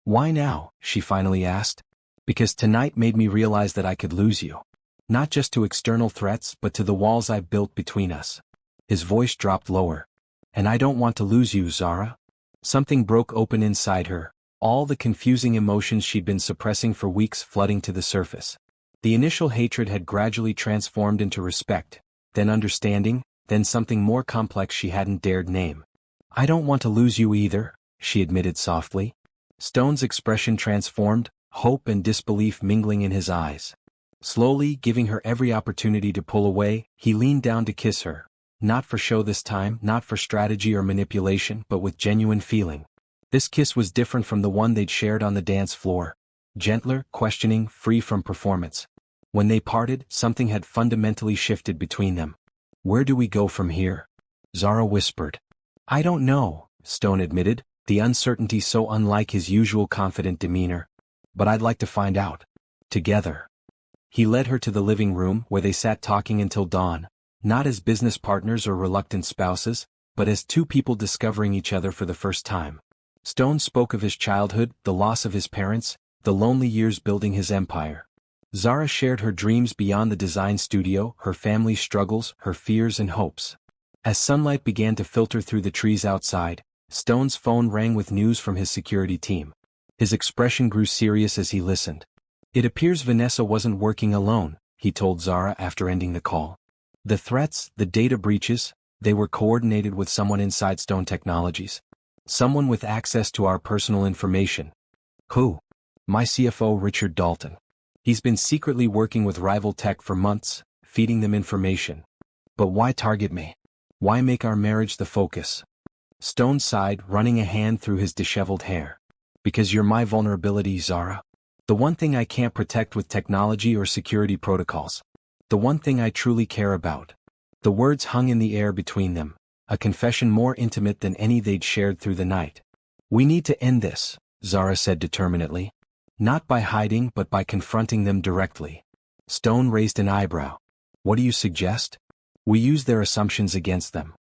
Why now? She finally asked. Because tonight made me realize that I could lose you. Not just to external threats but to the walls I've built between us. His voice dropped lower. And I don't want to lose you, Zara. Something broke open inside her, all the confusing emotions she'd been suppressing for weeks flooding to the surface. The initial hatred had gradually transformed into respect, then understanding, then something more complex she hadn't dared name. I don't want to lose you either, she admitted softly. Stone's expression transformed, hope and disbelief mingling in his eyes. Slowly, giving her every opportunity to pull away, he leaned down to kiss her. Not for show this time, not for strategy or manipulation, but with genuine feeling. This kiss was different from the one they'd shared on the dance floor. Gentler, questioning, free from performance. When they parted, something had fundamentally shifted between them. Where do we go from here? Zara whispered. I don't know, Stone admitted, the uncertainty so unlike his usual confident demeanor. But I'd like to find out. Together. He led her to the living room where they sat talking until dawn, not as business partners or reluctant spouses, but as two people discovering each other for the first time. Stone spoke of his childhood, the loss of his parents, the lonely years building his empire. Zara shared her dreams beyond the design studio, her family's struggles, her fears and hopes. As sunlight began to filter through the trees outside, Stone's phone rang with news from his security team. His expression grew serious as he listened. It appears Vanessa wasn't working alone, he told Zara after ending the call. The threats, the data breaches, they were coordinated with someone inside Stone Technologies. Someone with access to our personal information. Who? My CFO Richard Dalton. He's been secretly working with rival tech for months, feeding them information. But why target me? Why make our marriage the focus? Stone sighed, running a hand through his disheveled hair. Because you're my vulnerability, Zara. The one thing I can't protect with technology or security protocols. The one thing I truly care about. The words hung in the air between them, a confession more intimate than any they'd shared through the night. We need to end this, Zara said determinedly. Not by hiding but by confronting them directly. Stone raised an eyebrow. What do you suggest? We use their assumptions against them.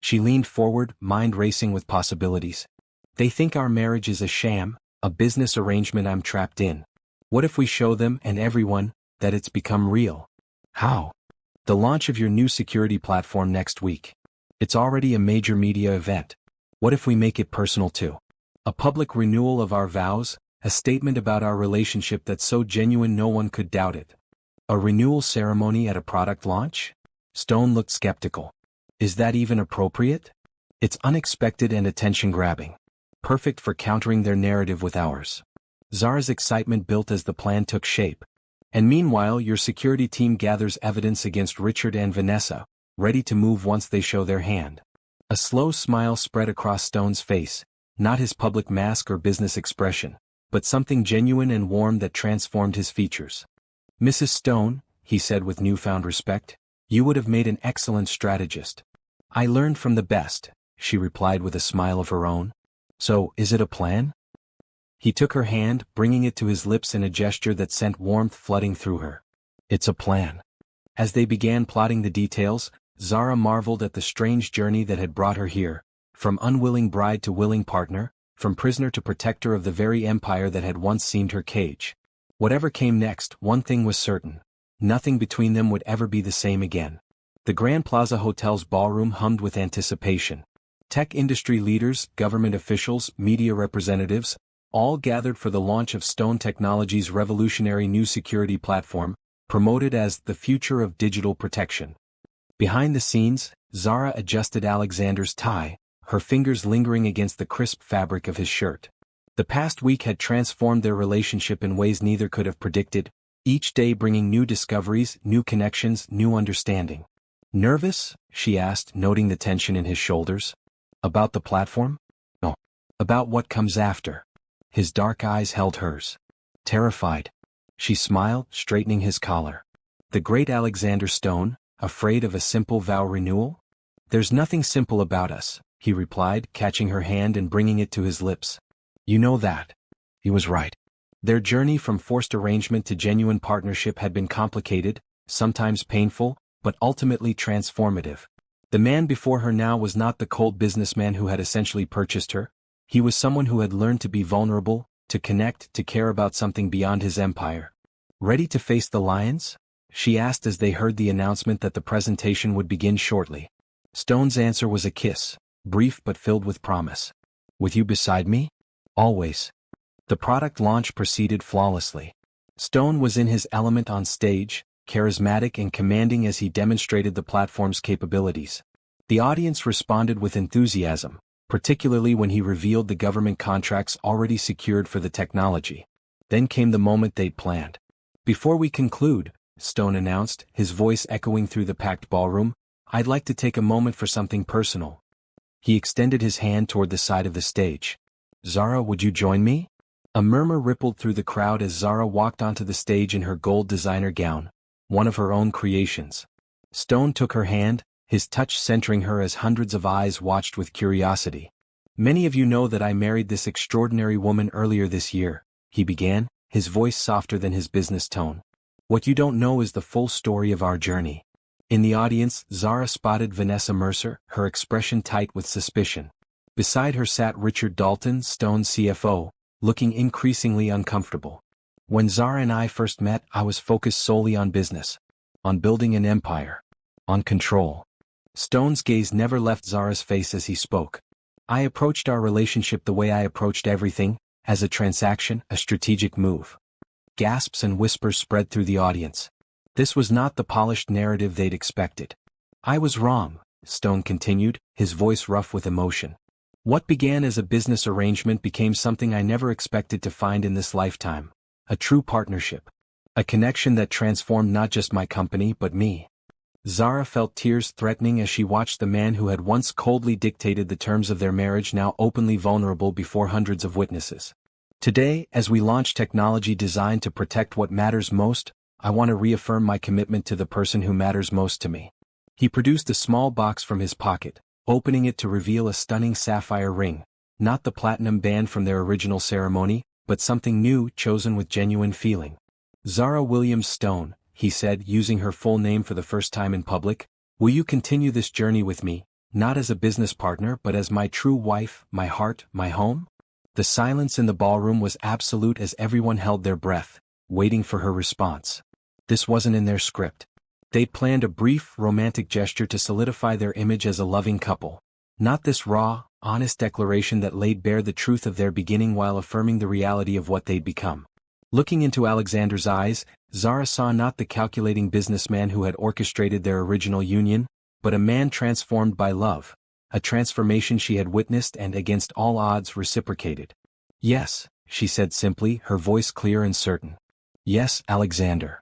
She leaned forward, mind racing with possibilities. They think our marriage is a sham, a business arrangement I'm trapped in. What if we show them and everyone that it's become real? How? The launch of your new security platform next week. It's already a major media event. What if we make it personal too? A public renewal of our vows, a statement about our relationship that's so genuine no one could doubt it. A renewal ceremony at a product launch? Stone looked skeptical. Is that even appropriate? It's unexpected and attention-grabbing. Perfect for countering their narrative with ours. Zara's excitement built as the plan took shape. And meanwhile your security team gathers evidence against Richard and Vanessa, ready to move once they show their hand. A slow smile spread across Stone's face, not his public mask or business expression, but something genuine and warm that transformed his features. Mrs. Stone, he said with newfound respect, you would have made an excellent strategist. I learned from the best, she replied with a smile of her own. So, is it a plan? He took her hand, bringing it to his lips in a gesture that sent warmth flooding through her. It's a plan. As they began plotting the details, Zara marveled at the strange journey that had brought her here, from unwilling bride to willing partner, from prisoner to protector of the very empire that had once seemed her cage. Whatever came next, one thing was certain. Nothing between them would ever be the same again. The Grand Plaza Hotel's ballroom hummed with anticipation. Tech industry leaders, government officials, media representatives, all gathered for the launch of Stone Technologies' revolutionary new security platform, promoted as the future of digital protection. Behind the scenes, Zara adjusted Alexander's tie, her fingers lingering against the crisp fabric of his shirt. The past week had transformed their relationship in ways neither could have predicted, each day bringing new discoveries, new connections, new understanding. "Nervous?" she asked, noting the tension in his shoulders. "About the platform?" "No. About what comes after." His dark eyes held hers. "Terrified." She smiled, straightening his collar. "The great Alexander Stone, afraid of a simple vow renewal?" "There's nothing simple about us," he replied, catching her hand and bringing it to his lips. "You know that." He was right. Their journey from forced arrangement to genuine partnership had been complicated, sometimes painful, but ultimately transformative. The man before her now was not the cold businessman who had essentially purchased her. He was someone who had learned to be vulnerable, to connect, to care about something beyond his empire. "Ready to face the lions?" she asked as they heard the announcement that the presentation would begin shortly. Stone's answer was a kiss, brief but filled with promise. "With you beside me? Always." The product launch proceeded flawlessly. Stone was in his element on stage, charismatic and commanding as he demonstrated the platform's capabilities. The audience responded with enthusiasm, particularly when he revealed the government contracts already secured for the technology. Then came the moment they'd planned. "Before we conclude," Stone announced, his voice echoing through the packed ballroom, "I'd like to take a moment for something personal." He extended his hand toward the side of the stage. "Zara, would you join me?" A murmur rippled through the crowd as Zara walked onto the stage in her gold designer gown, one of her own creations. Stone took her hand, his touch centering her as hundreds of eyes watched with curiosity. "Many of you know that I married this extraordinary woman earlier this year," he began, his voice softer than his business tone. "What you don't know is the full story of our journey." In the audience, Zara spotted Vanessa Mercer, her expression tight with suspicion. Beside her sat Richard Dalton, Stone's CFO, looking increasingly uncomfortable. "When Zara and I first met, I was focused solely on business. On building an empire. On control." Stone's gaze never left Zara's face as he spoke. "I approached our relationship the way I approached everything, as a transaction, a strategic move." Gasps and whispers spread through the audience. This was not the polished narrative they'd expected. "I was wrong," Stone continued, his voice rough with emotion. "What began as a business arrangement became something I never expected to find in this lifetime. A true partnership. A connection that transformed not just my company but me." Zara felt tears threatening as she watched the man who had once coldly dictated the terms of their marriage now openly vulnerable before hundreds of witnesses. "Today, as we launch technology designed to protect what matters most, I want to reaffirm my commitment to the person who matters most to me." He produced a small box from his pocket, opening it to reveal a stunning sapphire ring, not the platinum band from their original ceremony, but something new chosen with genuine feeling. "Zara Williams Stone," he said, using her full name for the first time in public, "will you continue this journey with me, not as a business partner but as my true wife, my heart, my home?" The silence in the ballroom was absolute as everyone held their breath, waiting for her response. This wasn't in their script. They'd planned a brief, romantic gesture to solidify their image as a loving couple. Not this raw, honest declaration that laid bare the truth of their beginning while affirming the reality of what they'd become. Looking into Alexander's eyes, Zara saw not the calculating businessman who had orchestrated their original union, but a man transformed by love, a transformation she had witnessed and against all odds reciprocated. "Yes," she said simply, her voice clear and certain. "Yes, Alexander."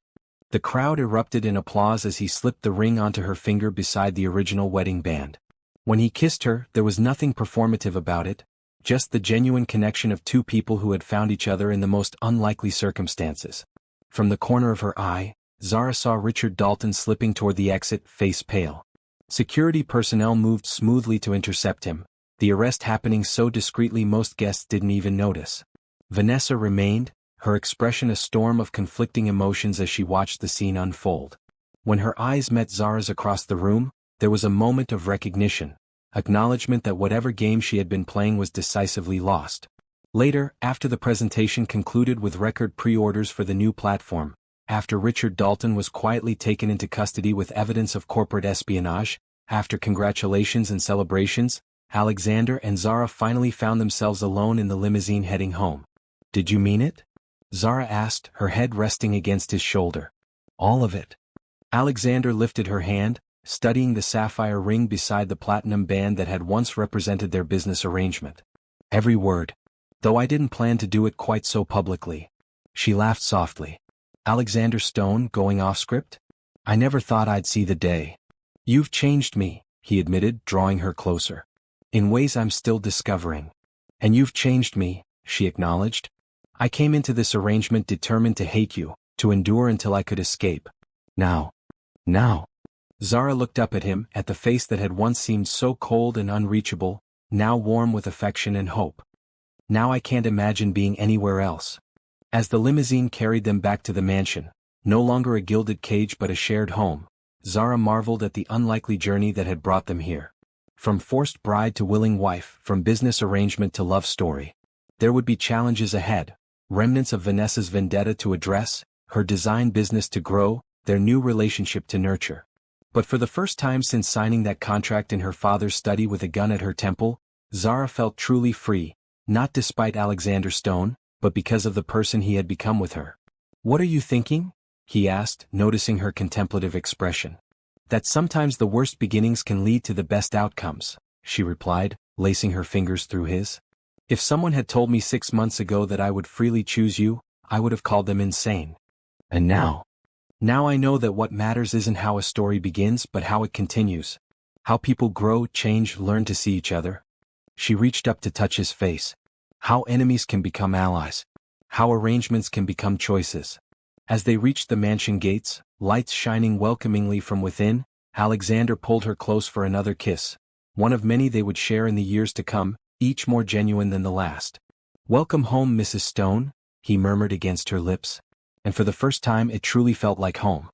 The crowd erupted in applause as he slipped the ring onto her finger beside the original wedding band. When he kissed her, there was nothing performative about it, just the genuine connection of two people who had found each other in the most unlikely circumstances. From the corner of her eye, Zara saw Richard Dalton slipping toward the exit, face pale. Security personnel moved smoothly to intercept him, the arrest happening so discreetly most guests didn't even notice. Vanessa remained, her expression a storm of conflicting emotions as she watched the scene unfold. When her eyes met Zara's across the room, there was a moment of recognition, acknowledgement that whatever game she had been playing was decisively lost. Later, after the presentation concluded with record pre-orders for the new platform, after Richard Dalton was quietly taken into custody with evidence of corporate espionage, after congratulations and celebrations, Alexander and Zara finally found themselves alone in the limousine heading home. "Did you mean it?" Zara asked, her head resting against his shoulder. "All of it." Alexander lifted her hand, studying the sapphire ring beside the platinum band that had once represented their business arrangement. Every word. Though I didn't plan to do it quite so publicly. She laughed softly. Alexander Stone going off script? I never thought I'd see the day. You've changed me, he admitted, drawing her closer. In ways I'm still discovering. And you've changed me, she acknowledged. I came into this arrangement determined to hate you, to endure until I could escape. Now. Zara looked up at him, at the face that had once seemed so cold and unreachable, now warm with affection and hope. Now I can't imagine being anywhere else. As the limousine carried them back to the mansion, no longer a gilded cage but a shared home, Zara marveled at the unlikely journey that had brought them here. From forced bride to willing wife, from business arrangement to love story. There would be challenges ahead, remnants of Vanessa's vendetta to address, her design business to grow, their new relationship to nurture. But for the first time since signing that contract in her father's study with a gun at her temple, Zara felt truly free, not despite Alexander Stone, but because of the person he had become with her. What are you thinking? He asked, noticing her contemplative expression. That sometimes the worst beginnings can lead to the best outcomes, she replied, lacing her fingers through his. If someone had told me 6 months ago that I would freely choose you, I would have called them insane. And now? Now I know that what matters isn't how a story begins but how it continues. How people grow, change, learn to see each other. She reached up to touch his face. How enemies can become allies. How arrangements can become choices. As they reached the mansion gates, lights shining welcomingly from within, Alexander pulled her close for another kiss. One of many they would share in the years to come, each more genuine than the last. Welcome home, Mrs. Stone, he murmured against her lips. And for the first time it truly felt like home.